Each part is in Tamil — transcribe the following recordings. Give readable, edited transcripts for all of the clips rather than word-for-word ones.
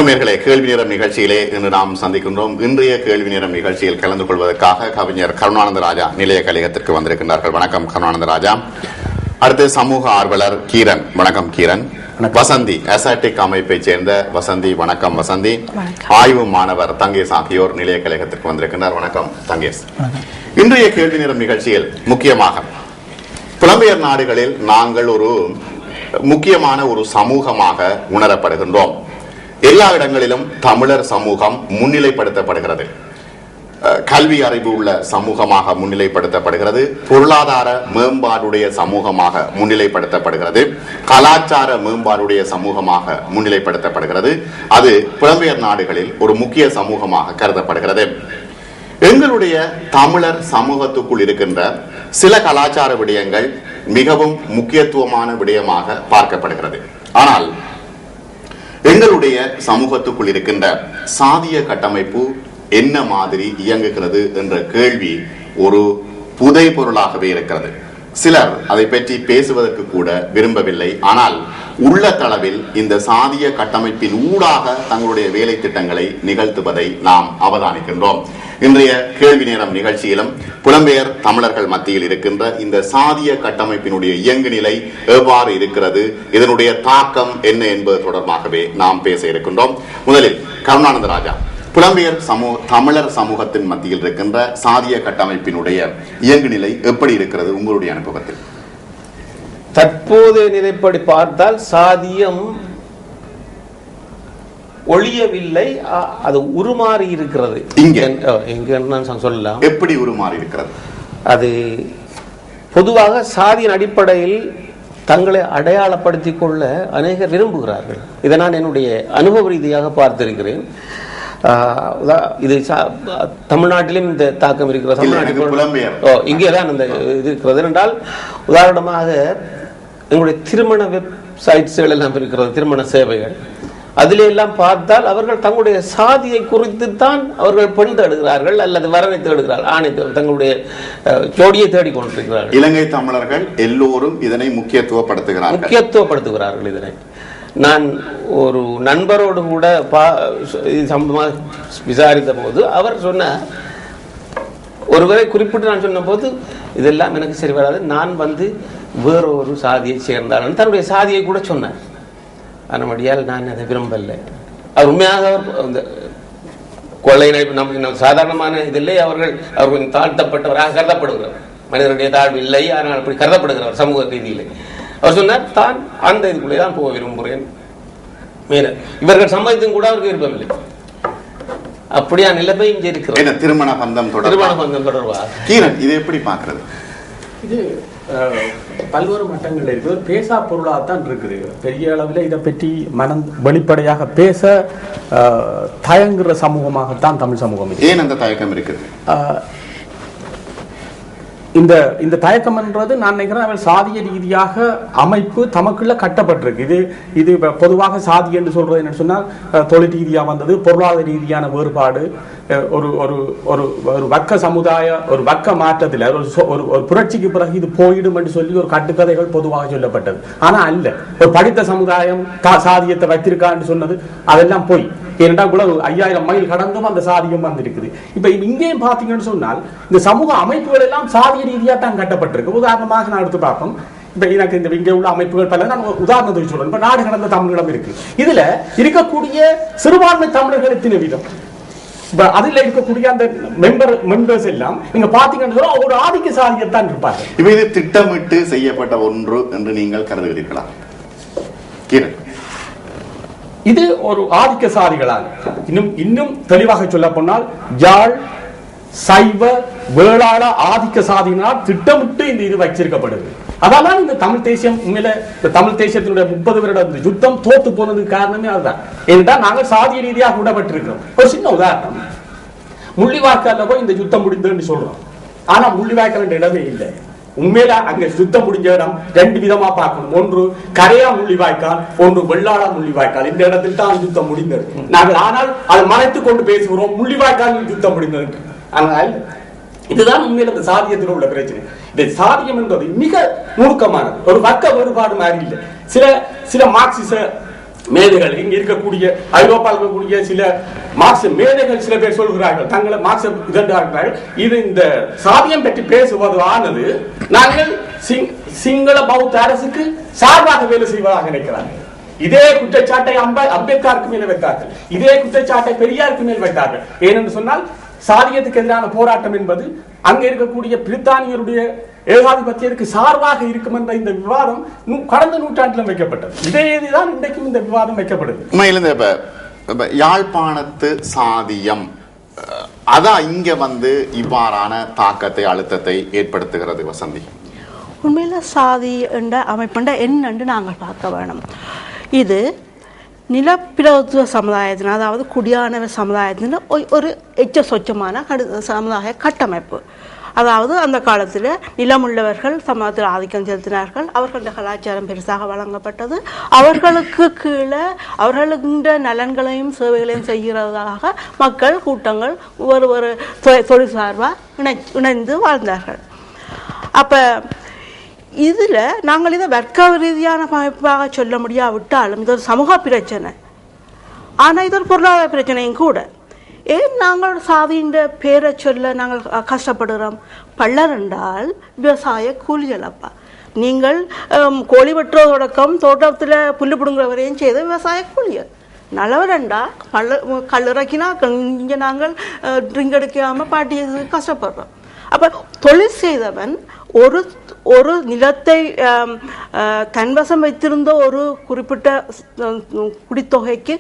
வணக்கம் கேள்வி நேரம் நிகழ்ச்சியிலே இன்று நாம் சந்திக்கின்றோம். இன்றைய கேள்வி நேரம் நிகழ்ச்சியில் கலந்து கொள்வதற்காக கவிஞர் கருணானந்த ராஜா நிலைய கழகத்திற்கு வந்திருக்கின்றார்கள். வணக்கம் கருணானந்த ராஜா. அடுத்து சமூக ஆர்வலர் கீரன். வணக்கம் கீரன். வசந்தி அசாட்டிக் அமைப்பை சேர்ந்த வசந்தி. வணக்கம் வசந்தி. ஆய்வு மாணவர் தங்கேஷ் ஆகியோர் நிலைய கழகத்திற்கு வந்திருக்கின்றார். வணக்கம் தங்கேஷ். இன்றைய கேள்வி நேரம் நிகழ்ச்சியில் முக்கியமாக புலம்பெயர் நாடுகளில் நாங்கள் ஒரு முக்கியமான ஒரு சமூகமாக உணரப்படுகின்றோம். எல்லா இடங்களிலும் தமிழர் சமூகம் முன்னிலைப்படுத்தப்படுகிறது. கல்வி அறிவு உள்ள சமூகமாக முன்னிலைப்படுத்தப்படுகிறது. பொருளாதார மேம்பாடுடைய சமூகமாக முன்னிலைப்படுத்தப்படுகிறது. கலாச்சார மேம்பாடுடைய சமூகமாக முன்னிலைப்படுத்தப்படுகிறது. அது புலம்பெயர் நாடுகளில் ஒரு முக்கிய சமூகமாக கருதப்படுகிறது. எங்களுடைய தமிழர் சமூகத்துக்குள் இருக்கின்ற சில கலாச்சார விடயங்கள் மிகவும் முக்கியத்துவமான விடயமாக பார்க்கப்படுகிறது. ஆனால் எங்களுடைய சமூகத்துக்குள் இருக்கின்ற சாதிய கட்டமைப்பு என்ன மாதிரி இயங்குகிறது என்ற கேள்வி ஒரு புதை பொருளாகவே இருக்கிறது. சிலர் அதை பற்றி பேசுவதற்கு கூட விரும்பவில்லை. ஆனால் உள்ள தளவில் இந்த சாதிய கட்டமைப்பின் ஊடாக தங்களுடைய வேலை திட்டங்களை நிகழ்த்துவதை நாம் அவதானிக்கின்றோம். இன்றைய கேள்வி நேரம் நிகழ்ச்சியிலும் புலம்பெயர் தமிழர்கள் மத்தியில் இருக்கின்ற இந்த சாதிய கட்டமைப்பினுடைய இயங்கு நிலை எவ்வாறு இருக்கிறது, இதனுடைய தாக்கம் என்ன என்பது தொடர்பாகவே நாம் பேச இருக்கின்றோம். முதலில் கருணானந்த ராஜா, புலம்பெயர் தமிழர் சமூகத்தின் மத்தியில் இருக்கின்ற சாதிய கட்டமைப்பினுடைய இயங்கு நிலை எப்படி இருக்கிறது உங்களுடைய அனுபவத்தில்? தற்போதைய நிலைப்படி பார்த்தால் சாதியம் ஒழியவில்லை, அது உருமாறி இருக்கிறது. நான் சொல்லலாம் எப்படி உருமாறி இருக்கிறது? அது பொதுவாக சாதியின் அடிப்படையில் தங்களை அடையாளப்படுத்திக் கொள்ள அநேகர் விரும்புகிறார்கள். இதை நான் என்னுடைய அனுபவ ரீதியாக பார்த்திருக்கிறேன். இது தமிழ்நாட்டிலும் இந்த தாக்கம் இருக்கிறது. தமிழ்நாட்டில் இங்கேதான் அந்த இது இருக்கிறது. என்றால் உதாரணமாக எங்களுடைய திருமண வெப்சைட்ஸ்கள் எல்லாம் இருக்கிறது, திருமண சேவைகள். அதிலே எல்லாம் பார்த்தால் அவர்கள் தங்களுடைய சாதியை குறித்து தான் அவர்கள் பெண் தேடுகிறார்கள் அல்லது வரனை தேடுகிறார்கள், ஆணை தங்களுடைய ஜோடியை தேடிக்கொண்டிருக்கிறார்கள். இலங்கை தமிழர்கள் எல்லோரும் இதனை முக்கியத்துவப்படுத்துகிறார்கள். இதனை நான் ஒரு நண்பரோடு கூட சம்பந்தமாக விசாரித்த போது அவர் சொன்ன ஒருவரை குறிப்பிட்டு நான் சொன்ன போது இதெல்லாம் எனக்கு சரி வராது, நான் வேற ஒரு சாதியை சேர்ந்தாலும் தன்னுடைய சாதியை கூட சொன்னார். அதனபடியால் நான் அதை விரும்பல. அவர் உண்மையாக அவர் கொள்ளை நம்ம சாதாரணமான இதில்லை, அவர்கள் தாழ்த்தப்பட்டவராக கருதப்படுகிறார். மனிதனுடைய தாழ்வு இல்லை, ஆனால் அப்படி கருதப்படுகிறார் சமூக ரீதியிலே. அவர் சொன்னார், தான் அந்த இதுக்குள்ளே தான் போக விரும்புகிறேன். இவர்கள் சம்மதித்தும் கூட அவருக்கு விருப்பமில்லை. அப்படியா நிலைமை இங்கே இருக்கிறது. திருமண பந்தம் தொடர்பாக இது எப்படி பார்க்கிறது? இது பல்வேறு மட்டங்களில் இருக்குது. பேசா பொருளாகத்தான் இருக்குது. பெரிய அளவில் இதை பற்றி வெளிப்படையாக பேச தயங்குற சமூகமாகத்தான் தமிழ் சமூகம். ஏன் அந்த தயக்கம் இருக்குது? இந்த தயக்கம் என்றது நான் நினைக்கிறேன் சாதிய ரீதியாக அமைப்பு தமக்குள்ள கட்டப்பட்டிருக்கு. இது பொதுவாக சாதி என்று சொல்றது என்ன சொன்னால் தொழில் ரீதியாக வந்தது, பொருளாதார ரீதியான வேறுபாடு, ஒரு ஒரு ஒரு ஒரு வர்க்க சமுதாய ஒரு வர்க்க மாற்றத்தில் ஒரு புரட்சிக்கு பிறகு இது போயிடும் என்று சொல்லி ஒரு கட்டுக்கதைகள் பொதுவாக சொல்லப்பட்டது. ஆனா அல்ல, ஒரு படித்த சமுதாயம் சாதியத்தை வைத்திருக்கான்னு சொன்னது அதெல்லாம் போய் ஏனென்றால் 5000 மைல் கடந்தும் அந்த சாதியம் வந்திருக்குது. இப்ப இங்கேயும் பாத்தீங்கன்னு சொன்னால் இந்த சமூக அமைப்புகள் எல்லாம் சாதிய ரீதியா தான் கட்டப்பட்டிருக்கு. உதாரணமாக நான் எடுத்து பார்ப்போம். இப்ப எனக்கு இந்த இங்கே உள்ள அமைப்புகள் பல நான் உதாரணத்துக்கு சொல்றேன். இப்ப நாடு கடந்த தமிழகம் இருக்கு. இதுல இருக்கக்கூடிய சிறுபான்மை தமிழர்கள் எத்தனை வீதம், அதில் இருக்கக்கூடிய அந்த மெம்பர்ஸ் எல்லாம் நீங்க பாத்தீங்கன்னா ஒரு ஆதிக்க சாதியத்தான் இருப்பாங்க. இப்ப இது திட்டமிட்டு செய்யப்பட்ட ஒன்று என்று நீங்கள் கருதுகிறீர்களா? இது ஒரு ஆதிக்க சாதிகளால் இன்னும் தெளிவாக சொல்ல போனால் யாழ் சைவ வேளாள ஆதிக்க சாதியினால் திட்டமிட்டு இந்த இது வச்சிருக்கப்படுது. அதெல்லாம் இந்த தமிழ் தேசியம் உண்மையில இந்த தமிழ் தேசியத்தினுடைய 30 வருட யுத்தம் தோத்து போனதுக்கு காரணமே அதுதான். ஏனென்றால் நாங்கள் சாதிய ரீதியாக விடப்பட்டிருக்கிறோம். ஒரு சின்ன உதாரணம், முள்ளிவாய்க்கால போய் இந்த யுத்தம் முடிந்ததுன்னு சொல்றோம். ஆனா முள்ளிவாய்க்கால் இடமே இல்லை. உண்மையில அங்க யுத்தம் முடிஞ்ச இடம் 2 விதமா பார்க்கணும். ஒன்று கரையா முள்ளிவாய்க்கால், ஒன்று வெள்ளாளா முள்ளிவாய்க்கால். இந்த இடத்தில் தான் யுத்தம் முடிந்தது. நாங்கள் ஆனால் அதை மறைத்துக் கொண்டு பேசுகிறோம், முள்ளிவாய்க்கால் யுத்தம் முடிந்தது. ஆனால் இதுதான் உண்மையில இந்த சாதியத்தில் உள்ள பிரச்சனை. இந்த சாதியம் என்பது மிக நுணுக்கமானது, ஒரு வர்க்க வேறுபாடு மாதிரி இல்லை. சில மார்க்சிச மேதைகள் இங்க இருக்கக்கூடிய ஐரோப்பாவில் இருக்கக்கூடிய சில மார்க்ஸ் மேதைகள் சில பேர் சொல்கிறார்கள், தங்களை மார்க்ஸ் இதன்றார்கள். இது இந்த சாதியம் பற்றி பேசுவது ஆனது நாங்கள் சிங்கள பௌத்த அரசுக்கு சார்பாக வேலை செய்வதாக நினைக்கிறார்கள். இதே குற்றச்சாட்டை அம்பேத்கருக்கு மேல் வைத்தார்கள், இதே குற்றச்சாட்டை பெரியாருக்கு மேல் வைத்தார்கள். ஏனென்று சொன்னால் சாதியத்துக்கு எதிரான போராட்டம் என்பது அங்க இருக்கக்கூடிய பிரித்தானியருடைய ஏகாதிபத்தியருக்கு சார்பாக இருக்கும் என்ற இந்த விவாதம் கடந்த நூற்றாண்டிலும் வைக்கப்பட்டது. இதே இதுதான் இன்றைக்கும் இந்த விவாதம் வைக்கப்படுது. உண்மையில யாழ்ப்பாணத்து சாதியம் அதான் இங்க இவ்வாறான தாக்கத்தை அழுத்தத்தை ஏற்படுத்துகிறது. வசந்தி, உண்மையில சாதி என்ற அமைப்புண்ட என்னென்று நாங்கள் பார்க்க வேணும். இது நிலப்பிரபுத்துவ சமுதாயத்தின், அதாவது குடியானவ சமுதாயத்தின் ஒரு எச்ச சொச்சமான சமுதாய கட்டமைப்பு. அதாவது அந்த காலத்தில் நிலமுள்ளவர்கள் சமூகத்தில் ஆதிக்கம் செலுத்தினார்கள். அவர்களுடைய கலாச்சாரம் பெருசாக வழங்கப்பட்டது. அவர்களுக்கு கீழே அவர்களுடைய நலன்களையும் சேவைகளையும் செய்கிறதாக மக்கள் கூட்டங்கள் ஒரு தொழில் சார்பாக இணைந்து வாழ்ந்தார்கள். அப்போ இதில் நாங்கள் இதை வர்க்க ரீதியான அமைப்பாக சொல்ல முடியாவிட்டாலும் இது ஒரு சமூக பிரச்சனை. ஆனால் இது ஒரு பொருளாதார பிரச்சனையும் கூட. ஏன் நாங்கள் சாதியின் பேரை சொல்ல நாங்கள் கஷ்டப்படுகிறோம்? பள்ளர் என்றால் விவசாய கூலிகள். அப்பா நீங்கள் கோழி வெட்டுற தொடக்கம் தோட்டத்தில் புல்லு பிடுங்குற வரையும் செய்த விவசாய கூலிகள். நல்லவர் என்றால் கல்லிறக்கினா இங்கே நாங்கள் ட்ரிங்க் எடுக்காமல் பாட்டி கஷ்டப்படுறோம். அப்போ தொழில் செய்தவன் ஒரு நிலத்தை தன்வசம் வைத்திருந்த ஒரு குறிப்பிட்ட குடித்தொகைக்கு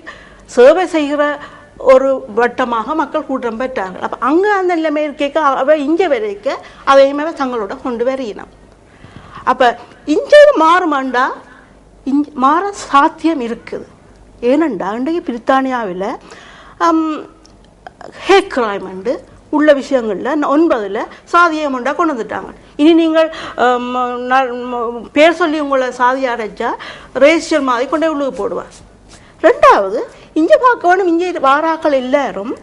சேவை செய்கிற ஒரு வட்டமாக மக்கள் கூட்டம் பெற்றார்கள். அப்போ அங்கே அந்த நிலைமை இருக்க அவ இங்கே வரைக்க அதையுமே தங்களோட கொண்டு வரையினோம். அப்போ இங்கே மாறுமாண்டா மாற சாத்தியம் இருக்குது. ஏனெண்டா இன்றைக்கு பிரித்தானியாவில் ஹேட் கிரைம் உள்ள விஷயங்களில் 9 சாதியம் உண்டா கொண்டு வந்துட்டாங்க. இனி நீங்கள் பேர் சொல்லி உங்களை சாதியை அடைச்சா ரேசியல் மாதிரி கொண்டே உள்ளுக்கு போடுவார். ரெண்டாவது, இங்கே பார்க்க வேணும், இங்கே வாராக்கள் எல்லாரும்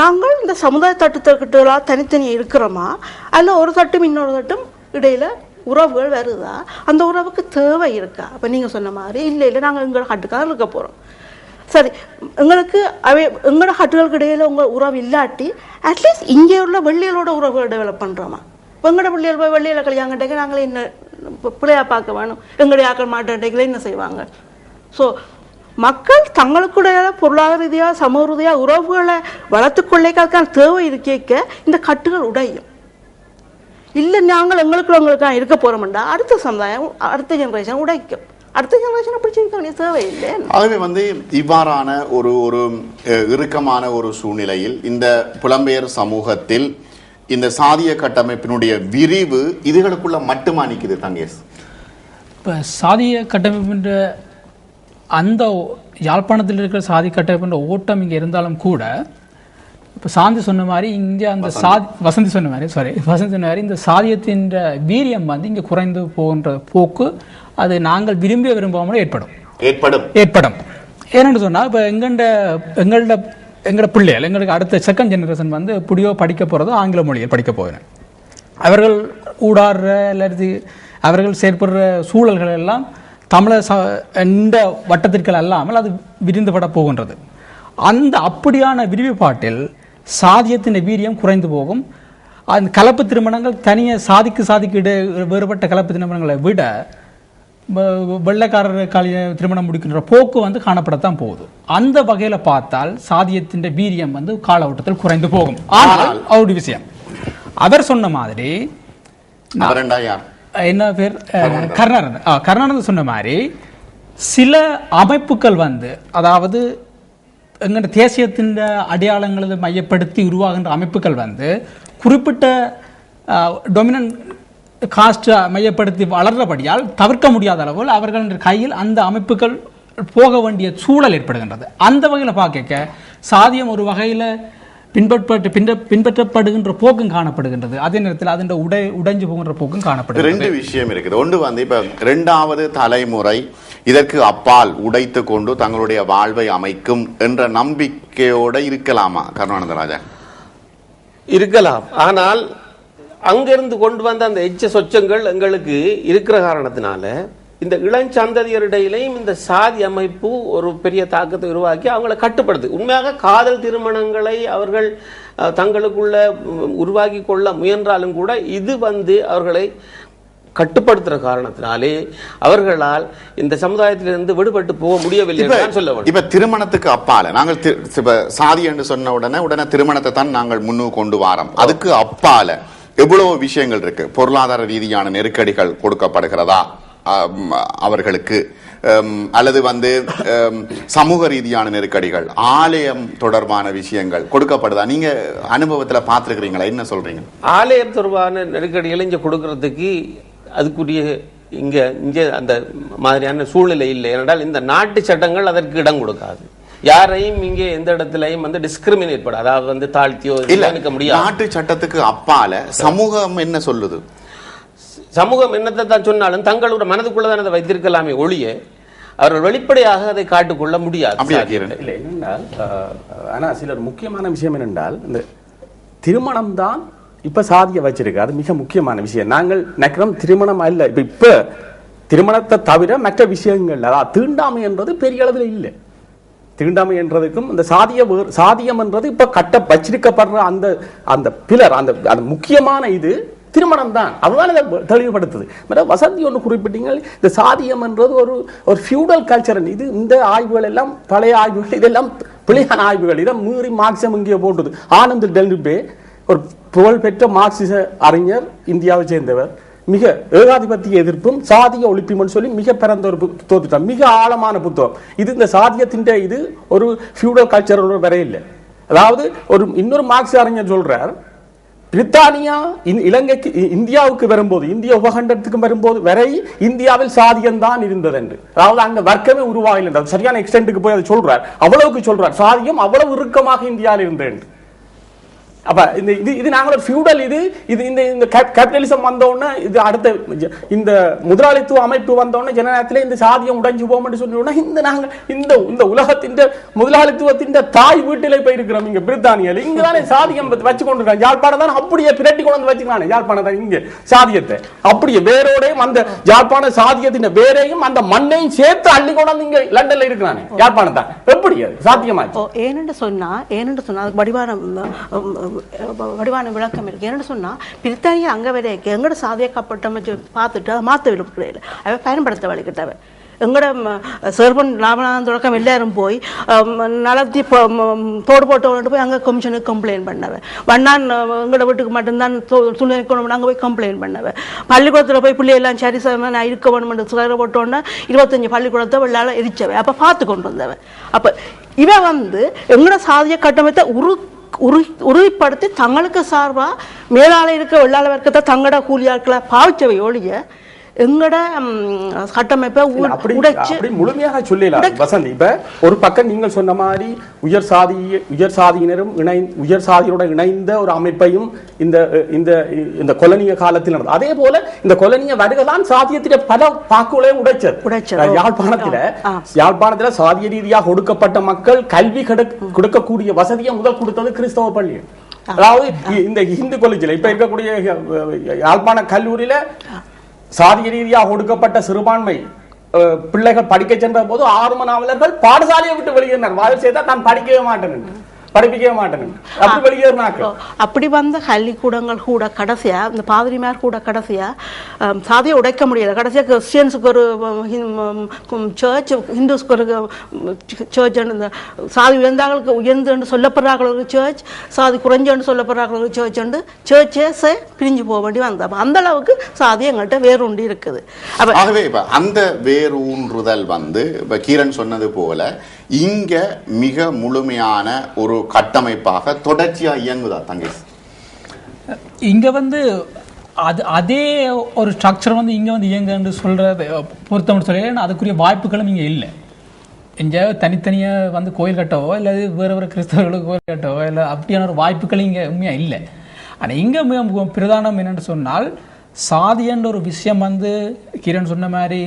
நாங்கள் இந்த சமுதாய தட்டுத்தட்டுகளாக தனித்தனியாக இருக்கிறோமா, அல்ல ஒரு தட்டும் இன்னொரு தட்டும் இடையில் உறவுகள் வருதா, அந்த உறவுக்கு தேவை இருக்கா? அப்போ நீங்கள் சொன்ன மாதிரி இல்லை நாங்கள் எங்களோட கட்டுக்காக இருக்க போகிறோம். சரி, எங்களுக்கு எங்களோட கட்டுகளுக்கு இடையில் உங்கள் உறவு இல்லாட்டி அட்லீஸ்ட் இங்கே உள்ள வெள்ளியலோட உறவுகளை டெவலப் பண்ணுறோமா? எங்களோட பிள்ளைகள் போய் வெள்ளியில் கல்யாணம் நாங்களே என்ன பிள்ளையா பார்க்க வேணும், எங்களுடைய ஆக்கள் மாட்டேன் என்ன செய்வாங்க? ஸோ மக்கள் தங்களுக்குடைய பொருளாதார ரீதியாக சமூக ரீதியாக உறவுகளை வளர்த்து கொள்ளைக்கான தேவை இருக்க இந்த கட்டுகள் உடையும். இல்லை நாங்கள் எங்களுக்காக இருக்க போகிறோம்டா அடுத்த சமுதாயம் அடுத்த ஜெனரேஷன் உடைக்கும். அடுத்த ஜெனரேஷன் பிடிச்சிருக்க தேவை இல்லை. ஆகவே இவ்வாறான ஒரு இறுக்கமான ஒரு சூழ்நிலையில் இந்த புலம்பெயர் சமூகத்தில் இந்த சாதிய கட்டமைப்பினுடைய விரிவு இதுகளுக்குள்ள மட்டுமா நிற்குது தங்கேஷ்? இப்போ சாதிய கட்டமைப்புன்ற அந்த யாழ்ப்பாணத்தில் இருக்கிற சாதி கட்டமைப்புன்ற ஓட்டம் இங்கே இருந்தாலும் கூட இப்போ சாந்தி சொன்ன மாதிரி இங்கே அந்த வசந்தி சொன்ன மாதிரி இந்த சாதியத்தின் வீரியம் இங்கே குறைந்து போகின்ற போக்கு அது நாங்கள் விரும்பாமலே ஏற்படும். ஏன்னு சொன்னால் இப்போ எங்களோட பிள்ளைகள் எங்களுக்கு அடுத்த செகண்ட் ஜெனரேஷன் எப்படியோ படிக்க போகிறதோ ஆங்கில மொழியில் படிக்க போகிறேன். அவர்கள் ஊடாடுற அல்லது அவர்கள் செயற்படுற சூழல்கள் எல்லாம் தமிழர் இந்த வட்டத்திற்கள் அல்லாமல் அது விரிந்துபட போகின்றது. அந்த அப்படியான விரிவுபாட்டில் சாதியத்தின் வீரியம் குறைந்து போகும். அந்த கலப்பு திருமணங்கள் தனியாக சாதிக்கு வேறுபட்ட கலப்பு திருமணங்களை விட வெள்ளைக்காரர் திருமணம் முடிக்கின்ற போக்கு காணப்படத்தான் போகுது. அந்த வகையில் பார்த்தால் சாதியத்தின் வீரியம் கால ஓட்டத்தில் குறைந்து போகும். ஆனால் அவருடைய விஷயம் அவர் சொன்ன மாதிரி என்ன பேர் கருணானந்தன் சொன்ன மாதிரி சில அமைப்புகள் அதாவது எங்கள்ட தேசியத்தின் அடையாளங்களை மையப்படுத்தி உருவாகின்ற அமைப்புகள் குறிப்பிட்ட டொமினன்ட் காஸ்ட் மையப்படுத்தி வளர்றபடியால் தவிர்க்க முடியாத அளவில் அவர்கள் கையில் அந்த அமைப்புகள் போக வேண்டிய சூழல் ஏற்படுகின்றது. அந்த வகையில் பார்க்க சாதியம் ஒரு வகையில் பின்பற்றப்படுகின்ற போக்கும் காணப்படுகின்றது. அதே நேரத்தில் அதன் உடைஞ்சு போகின்ற போக்கும் காணப்படுகிறது. 2 விஷயம் இருக்குது. ஒன்று இப்ப 2வது தலைமுறை இதற்கு அப்பால் உடைத்து கொண்டு தங்களுடைய வாழ்வை அமைக்கும் என்ற நம்பிக்கையோட இருக்கலாமா கருணானந்தராஜா? இருக்கலாம். ஆனால் அங்கிருந்து கொண்டு வந்த அந்த எச்ச சொச்சங்கள் எங்களுக்கு இருக்கிற காரணத்தினால இந்த இளஞ்சந்ததியரிடையிலையும் இந்த சாதி அமைப்பு ஒரு பெரிய தாக்கத்தை உருவாக்கி அவங்களை கட்டுப்படுது. உண்மையாக காதல் திருமணங்களை அவர்கள் தங்களுக்குள்ள உருவாக்கி கொள்ள முயன்றாலும் கூட இது அவர்களை கட்டுப்படுத்துற காரணத்தினாலே அவர்களால் இந்த சமுதாயத்திலிருந்து விடுபட்டு போக முடியவில்லை என்று சொல்ல வேண்டும். இப்ப திருமணத்துக்கு அப்பால நாங்கள் சாதி என்று சொன்ன உடனே திருமணத்தை தான் நாங்கள் முன்னுக்கு கொண்டு வாரோம். அதுக்கு அப்பால எவ்வளவு விஷயங்கள் இருக்கு. பொருளாதார ரீதியான நெருக்கடிகள் கொடுக்கப்படுகிறதா அவர்களுக்கு, அல்லது சமூக ரீதியான நெருக்கடிகள், ஆலயம் தொடர்பான விஷயங்கள் கொடுக்கப்படுதா? நீங்க அனுபவத்துல பார்த்திருக்கிறீங்களா? என்ன சொல்றீங்க? ஆலயம் தொடர்பான நெருக்கடிகளை இங்க கொடுக்கறதுக்கு அதுக்குரிய இங்க அந்த மாதிரியான சூழ்நிலை இல்லை. ஏனென்றால் இந்த நாட்டு சட்டங்கள் அதற்கு இடம் கொடுக்காது. யாரையும் இங்கே எந்த இடத்திலையும் டிஸ்கிரிமினேட் பண்ண, அதாவது தாழ்த்தியோ இருக்க முடியாது. நாட்டு சட்டத்துக்கு அப்பால சமூகம் என்ன சொல்லுது? சமூகம் என்னத்தை தான் சொன்னாலும் தங்களோட மனதுக்குள்ளதான் அதை வைத்திருக்கலாமே ஒழிய அவர்கள் வெளிப்படையாக அதை காட்டுக்கொள்ள முடியாது. இல்லை என்னென்றால், ஆனால் சிலர் முக்கியமான விஷயம் என்னென்றால், இந்த திருமணம் தான் இப்ப சாதியை வச்சிருக்கு. அது மிக முக்கியமான விஷயம். நாங்கள் நினைக்கிறோம் திருமணம் அல்ல, இப்ப திருமணத்தை தவிர மற்ற விஷயங்கள், அதாவது தீண்டாமை என்றது பெரிய அளவில் இல்லை. தீண்டாமை என்றதுக்கும் இந்த சாதியம் என்றது இப்ப வச்சிருக்கப்படுற அந்த அந்த பிலர், அந்த முக்கியமான இது திருமணம் தான். அதுதான் இதை தெளிவுபடுத்துது. வசதி ஒன்று குறிப்பிட்டீங்க, இந்த சாதியம் என்றது ஒரு ஃபியூடல் கல்ச்சர். இது இந்த ஆய்வுகள் எல்லாம் பழைய ஆய்வுகள், இதெல்லாம் பிழையான ஆய்வுகள். இதை மீறி மார்க்சியம் இங்கே போட்டது. ஆனந்த் டெல்டுபே ஒரு புகழ்பெற்ற மார்க்சிச அறிஞர், இந்தியாவை சேர்ந்தவர், மிக ஏகாதிபத்திய எதிர்ப்பும் சாதிய ஒழிப்பும் சொல்லி மிக பிறந்த ஒரு புத்தகம், மிக ஆழமான புத்தகம். இது இந்த சாதியத்தின் இது ஒரு ஃபியூடல் கல்ச்சர் வரையில்லை. அதாவது இன்னொரு மார்க்சிய அறிஞர் சொல்றார், பிரித்தானியா இலங்கைக்கு இந்தியாவுக்கு வரும்போது, இந்திய உபகண்டத்துக்கு வரும்போது வரை இந்தியாவில் சாதியம் தான் இருந்தது என்று. அதாவது அங்க வர்க்கமே உருவாகல. சரியான எக்ஸ்டென்ட்டுக்கு போய் அதை சொல்றார். அவ்வளவுக்கு சொல்றார் சாதியம் அவ்வளவு இறுக்கமாக இந்தியாவில் இருந்தது. அப்ப இது நாங்கள் ஒரு ஃபியூடல், இது இந்த கேபிட்டலிசம் வந்தோடனே, இது அடுத்த இந்த முதலாளித்துவ அமைப்பு வந்தோடனே ஜனநாயகத்திலே இந்த சாதியம் உடைஞ்சு போகும் என்று சொன்னோம்னா, இந்த உலகத்தின் முதலாளித்துவத்தின் தாய் வீட்டிலே போய் இருக்கிறோம். இங்க பிரித்தானியால இங்கதானே சாதியம் வச்சு கொண்டிருக்காங்க. யாழ்ப்பாணம் தான் அப்படியே பிரட்டி கொண்டு வந்து வச்சுக்கிறாங்க. யாழ்ப்பாணம் தான் இங்க சாதியத்தை அப்படியே வேரோடையும் அந்த யாழ்ப்பாண சாதியத்தின் வேரையும் அந்த மண்ணையும் சேர்த்து அள்ளி கொண்டு வந்து இங்க லண்டன்ல இருக்கிறாங்க. யாழ்ப்பாணம் தான் எப்படி சாத்தியமாச்சு? ஏனென்று சொன்னா வடிவான விளக்கம் இருக்கு. என்னன்னு சொன்னா, பிரித்தானியா அங்க வரைக்கும் எங்கட சாதியக்கப்பட்டம் பார்த்துட்டு அதை மாற்ற விருப்பம் அவ பயன்படுத்த வழிகிட்டவ. எங்கட சேர்பன் ராமநாதன் தொடக்கம் எல்லாரும் போய் நடத்தி தோடு போட்டு போய் அங்கே கமிஷனுக்கு கம்ப்ளைண்ட் பண்ணவன். வண்ணான் எங்களோட வீட்டுக்கு மட்டும்தான் துணை கொண்டு அங்கே போய் கம்ப்ளைண்ட் பண்ணவன். பள்ளிக்கூடத்தில் போய் பிள்ளையெல்லாம் சரி நான் இருக்க வேணும்னு சிலரை போட்டோன்னா 25 பள்ளிக்கூடத்தை வெள்ளால எரிச்சவன். அப்போ பார்த்து கொண்டு வந்தவன். அப்போ இவன் எங்களோட சாதிய கட்டமைத்தை உறுதிப்படுத்தி தங்களுக்கு சார்பா மேலாள இருக்க வெள்ளாள வர்க்கத்தை தங்களோட கூலியாட்களை பாவிச்சவை ஒழிய எங்கட கட்டமைப்பை முழுமையாக சொல்லலாம். வசந்த், இப்ப ஒரு பக்கம் நீங்கள் சொன்ன மாதிரி உயர் சாதியினரும் உயர் சாதியோட இணைந்த ஒரு அமைப்பையும் இந்த கொலனிய காலத்தில் நடந்தது. அதே போல இந்த கொலனிய வருகதான் சாதியத்தில பல பாக்குகளையும் உடைச்சது. யாழ்ப்பாணத்துல சாதிய ரீதியாக ஒடுக்கப்பட்ட மக்கள் கல்வி கொடுக்கக்கூடிய வசதியை முதல் கொடுத்தது கிறிஸ்தவ பள்ளி. அதாவது இந்த இந்து காலேஜில் இப்ப இருக்கக்கூடிய யாழ்ப்பாண கல்லூரியில சாதிய ரீதியாக ஒடுக்கப்பட்ட சிறுபான்மை பிள்ளைகள் படிக்க சென்ற போது ஆர்வனாவலர்கள் பாடசாலையை விட்டு வெளியேறினார். வாயில் செய்தா நான் படிக்கவே மாட்டேன், படிப்பிக்கவே மாட்டேன், அப்படி வெளியேறினாங்க. அப்படி வந்த கல்விக்கூடங்கள் கூட கடைசியா இந்த பாதிரிமார் கூட கடைசியா சாதியை உடைக்க முடியல. கடைசியா கிறிஸ்டியன்ஸுக்கு ஒரு சர்ச், ஹிந்துஸ்க்கு ஒரு சர்ச், சாதி உயர்ந்தாங்களுக்கு உயர்ந்து சொல்லப்படுறார்கள் ஒரு சர்ச், சாதி குறைஞ்சு சொல்லப்படுறார்கள் ஒரு சர்ச்சே பிரிஞ்சு போக வேண்டி வந்த அந்த அளவுக்கு சாதி எங்கள்கிட்ட வேரூண்டி இருக்குது. ஆகவே அந்த வேரூன்றுதல் கீரன் சொன்னது போல இங்க மிக முழுமையான ஒரு கட்டமைப்பாக தொடர்ச்சியா இயங்குதா தங்கேஷ்? இங்க அதே ஒரு ஸ்ட்ரக்சர் இங்க இயங்குன்னு சொல்றது பொருத்தம் சொல்ல அதுக்குரிய வாய்ப்புகளும் இங்க இல்லை. இங்க தனித்தனியா கோயில் கட்டவோ இல்லை வேற கிறிஸ்தவர்களுக்கு கோயில் கட்டவோ இல்லை அப்படியான ஒரு வாய்ப்புகள் இங்க உண்மையா இல்லை. ஆனா இங்க மிக பிரதானம் என்னன்னு சொன்னால் சாதியன்ற ஒரு விஷயம் கிரண் சொன்ன மாதிரி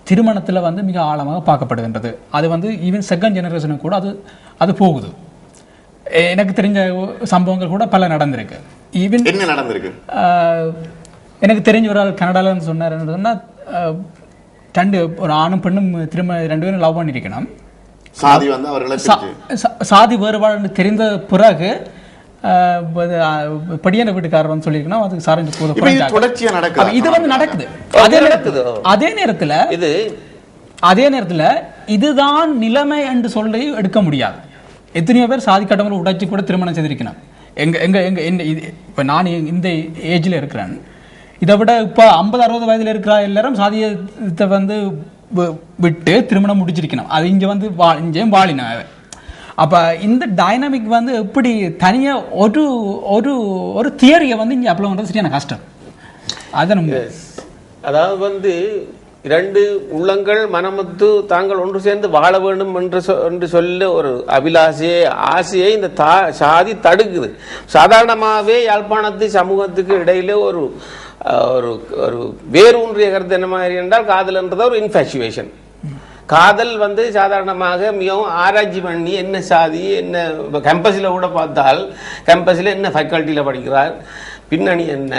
திருமணத்தில் மிக ஆழமாக பார்க்கப்படுகின்றது. அது ஈவன் செகண்ட் ஜெனரேஷனுக்கு கூட அது போகுது. எனக்கு தெரிஞ்ச சம்பவங்கள் கூட பல நடந்திருக்கு. ஈவன் என்ன நடந்திருக்கு எனக்கு தெரிஞ்ச ஒரு ஆள் கனடாலன்னு சொன்னார். ஒரு ஆணும் பெண்ணும் திரும்ப 2 பேரும் லவ் பண்ணியிருக்கணும். சாதி வந்து அவர்களை சாதி வேறுபாடு தெரிந்த பிறகு படியான வீட்டுக்காரர் வந்து சொல்லியிருக்கணும் அதுக்கு சாரஞ்சு தொடர்ச்சியா நடக்குது. இது வந்து நடக்குது. அதே நேரத்துல இதுதான் நிலைமை என்று சொல்லி எடுக்க முடியாது. எத்தனையோ பேர் சாதி கட்டங்களை உடைச்சி கூட திருமணம் செய்திருக்கணும். இப்போ நான் இந்த ஏஜில் இருக்கிறேன். இதை விட இப்போ 50-60 வயதில் இருக்கிற எல்லாரும் சாதியத்தை வந்து விட்டு திருமணம் முடிச்சிருக்கணும். அது இங்கே வந்து இங்கேயும் வாழினேன். அப்போ இந்த டைனாமிக் வந்து எப்படி தனியாக ஒரு ஒரு ஒரு தியரியை வந்து இங்கே அப்ளை பண்ணுறது சரியான கஷ்டம். அதை அதாவது வந்து 2 உள்ளங்கள் மனமத்து தாங்கள் ஒன்று சேர்ந்து வாழ வேண்டும் என்று சொல்ல ஒரு ஆசையை இந்த சாதி தடுக்குது. சாதாரணமாகவே யாழ்ப்பாணத்து சமூகத்துக்கு இடையிலே ஒரு ஒரு வேரூன்றிய கருத்து என்ன மாதிரி என்றால் காதல் என்றது ஒரு இன்ஃபேச்சுவேஷன். காதல் வந்து சாதாரணமாக மிகவும் ஆராய்ச்சி பண்ணி என்ன சாதி என்ன கேம்பஸில் கூட பார்த்தால் கேம்பஸில் என்ன ஃபேக்கல்ட்டியில் படிக்கிறார், பின்னணி என்ன,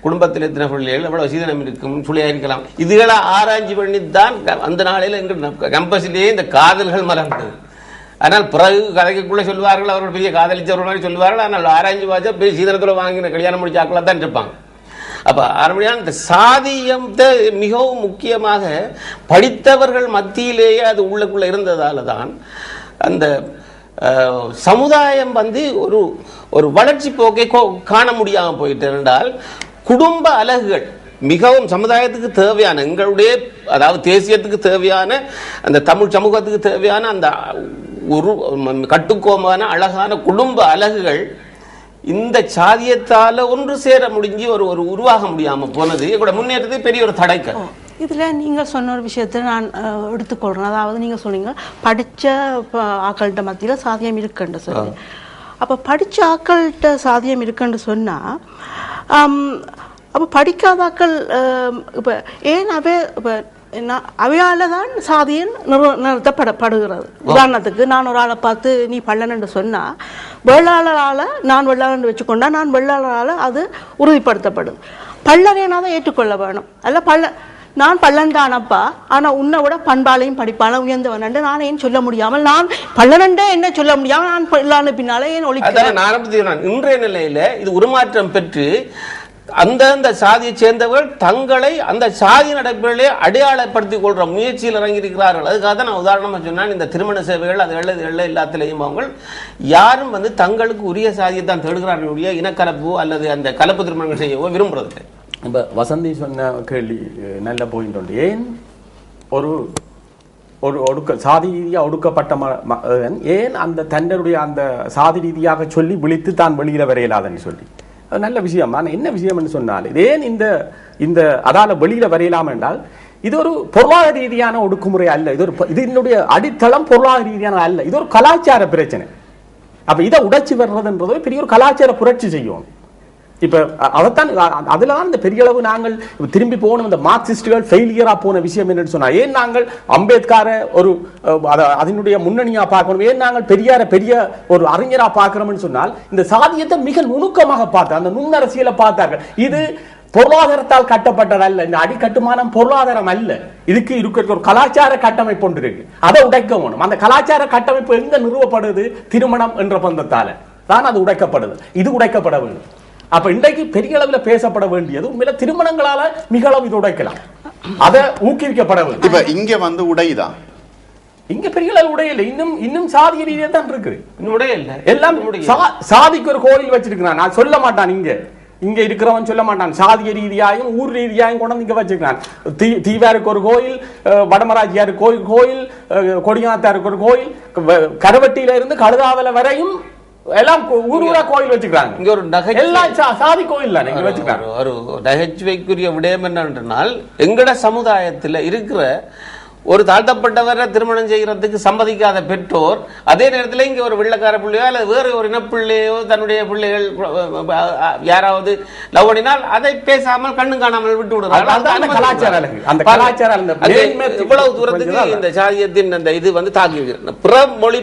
குடும்பத்தில் எத்தனை பிள்ளைகள், எவ்வளவு சீதனம் இருக்கும், சுழியாக இருக்கலாம், இதுகளை ஆராய்ச்சி பண்ணித்தான் அந்த நாளையில் எங்கள் கேம்பஸிலேயே இந்த காதல்கள் மலர்ந்தது. ஆனால் பிறகு கதைக்குள்ளே சொல்வார்கள் அவர்கள் பெரிய காதலிச்சவர்கள் சொல்லுவார்கள். ஆனால் ஆராய்ச்சி பார்த்தா பெரிய சீதனத்தில் வாங்கின கல்யாணம் முடிச்சாக்களாக தான் இருப்பாங்க. அப்போ அருமையான இந்த சாதியத்தை மிகவும் முக்கியமாக படித்தவர்கள் மத்தியிலேயே அது உள்ளுக்குள்ளே இருந்ததால தான் அந்த சமுதாயம் வந்து ஒரு ஒரு வளர்ச்சி போக்கை காண முடியாமல் போயிட்டு என்றால் குடும்ப அலகுகள் மிகவும் சமுதாயத்துக்கு தேவையான எங்களுடைய அதாவது தேசியத்துக்கு தேவையான அந்த தமிழ் சமூகத்துக்கு தேவையான அந்த ஒரு கட்டுக்கோமான அழகான குடும்ப அலகுகள் இந்த சாதியத்தால ஒன்று சேர முடிஞ்சு ஒரு ஒரு உருவாக முடியாம போனது கூட முன்னேற்றத்துக்கு பெரிய ஒரு தடைக்க. இதுல நீங்க சொன்ன ஒரு விஷயத்தை நான் எடுத்துக்கொள்றேன். அதாவது நீங்க சொன்னீங்க படிச்ச ஆக்கள்கிட்ட மத்தியில சாதியம் இருக்குன்னு சொல்லி. அப்ப படிச்ச ஆக்கள்கிட்ட சாதியம் இருக்குன்னு சொன்னா அப்ப படிக்காத ஆக்கள் இப்ப ஏன் அவையால தான் சாதியம் நிறுத்தப்படுகிறது. உதாரணத்துக்கு நான் ஒரு ஆளை பார்த்து நீ பள்ளன்னு சொன்னா வெள்ளாளரால நான் வெள்ளாளன்னு வச்சுக்கொண்டா நான் வெள்ளாளரால அது உறுதிப்படுத்தப்படுது. பள்ளனேனா தான் ஏற்றுக்கொள்ள வேணும். அல்ல நான் பள்ளன் தானப்பா, ஆனா உன்னை விட பண்பாலையும் படிப்பாலும் உயர்ந்தவன் நான் ஏன் சொல்ல முடியாமல், நான் பள்ளனண்டே என்ன சொல்ல முடியாமல் நான் பள்ளான பின்னாலே ஏன் ஒழிக்கிறேன். இன்றைய நிலையில இது உருமாற்றம் பெற்று அந்தந்த சாதியை சேர்ந்தவர்கள் தங்களை அந்த சாதி நடைமுறையிலே அடையாளப்படுத்திக் கொள்ற முயற்சியில் இறங்கியிருக்கிறார்கள். அதுக்காக தான் நான் உதாரணமாக சொன்னேன். இந்த திருமண சேவைகள் அது எல்லாத்திலையும் அவங்க யாரும் வந்து தங்களுக்கு உரிய சாதியை தான் தேடுகிறார்கள், உரிய இனக்கலப்பு அல்லது அந்த கலப்பு திருமணங்கள் செய்யவோ விரும்புறது. இப்போ வசந்தி சொன்ன கேள்வி நல்ல பாயிண்ட் உண்டு. ஏன் ஒரு சாதி ரீதியாக ஒடுக்கப்பட்ட ஏன் அந்த தன்னுடைய அந்த சாதி ரீதியாக சொல்லி விழித்து தான் வெளியில வரையலாதுன்னு சொல்லி நல்ல விஷயம். ஆனால் என்ன விஷயம்னு சொன்னால் ஏன் இந்த அதால வெளியில வரையலாம் என்றால் இது ஒரு பொருளாதார ரீதியான ஒடுக்குமுறை அல்ல. இது என்னுடைய அடித்தளம் பொருளாதார ரீதியான அல்ல. இது ஒரு கலாச்சார பிரச்சனை. அப்ப இதை உடைச்சி வர்றதுன்றது பெரிய ஒரு கலாச்சார புரட்சி செய்யும். இப்ப அதைத்தான் அதுல தான் இந்த பெரிய அளவு நாங்கள் திரும்பி போகணும். இந்த மார்க்சிஸ்டுகள் ஃபெயிலியரா போன விஷயம் என்னன்னு சொன்னா ஏன் நாங்கள் அம்பேத்கரை ஒரு அதனுடைய முன்னணியா பார்க்கணும், ஏன் நாங்கள் பெரியார பெரிய ஒரு அறிஞரா பார்க்கிறோம்னு சொன்னால் இந்த சாதியத்தை மிக நுணுக்கமாக பார்த்தார், அந்த நுண்ணரசியலை பார்த்தார்கள். இது பொருளாதாரத்தால் கட்டப்பட்டதல்ல. இந்த அடிக்கட்டுமானம் பொருளாதாரம் அல்ல. இதுக்கு இருக்கிற ஒரு கலாச்சார கட்டமைப்பு ஒன்று இருக்கு. அதை உடைக்க வேணும். அந்த கலாச்சார கட்டமைப்பு எங்க நிறுவப்படுது? திருமணம் என்ற பந்தத்தால தான் அது உடைக்கப்படுது. இது உடைக்கப்பட வேண்டும். அப்ப இன்றைக்கு பெரிய அளவில் பேசப்பட வேண்டியது உண்மையில திருமணங்களால மிக அளவு இது உடைக்கலாம். அதை ஊக்குவிக்கப்பட வேண்டும். இப்ப இங்க வந்து உடையுதான், இங்க பெரிய அளவு உடையில இன்னும் சாதிய ரீதியா தான் இருக்கு. இன்னும் உடையில எல்லாம் சாதிக்கு ஒரு கோயில் வச்சிருக்கிறான். நான் சொல்ல மாட்டான், இங்க இருக்கிறவன் சொல்ல மாட்டான். சாதிய ரீதியாயும் ஊர் ரீதியாயும் கொண்டு இங்க வச்சிருக்கான். தீவாருக்கு ஒரு கோயில், வடமராஜியாருக்கு கோயில், கொடியாத்தாருக்கு ஒரு கோயில், கரவட்டியில இருந்து கழுதாவல வரையும் எல்லாம் ஊரூரா கோயில் வச்சுக்கிறாங்க. இங்க ஒரு எல்லாம் சாதி கோயில் தான் இங்க வச்சுக்கிறாங்க. ஒரு நகைச்சுவைக்குரிய விடயம் என்னன்றால் எங்கட சமுதாயத்தில் இருக்கிற ஒரு தாழ்த்தப்பட்டவரை திருமணம் செய்கிறதுக்கு சம்மதிக்காத பெற்றோர் அதே நேரத்தில் இங்கே ஒரு வெள்ளக்கார பிள்ளையோ அல்லது வேறு ஒரு இனப்பிள்ளையோ தன்னுடைய பிள்ளைகள் யாராவது லவ் பண்ணினால் அதை பேசாமல் கண்ணு காணாமல் விட்டு விடுறாங்க. இவ்வளவு தூரத்துக்கு இந்த சாதியத்தின் அந்த இது வந்து தாக்கி பிற மொழி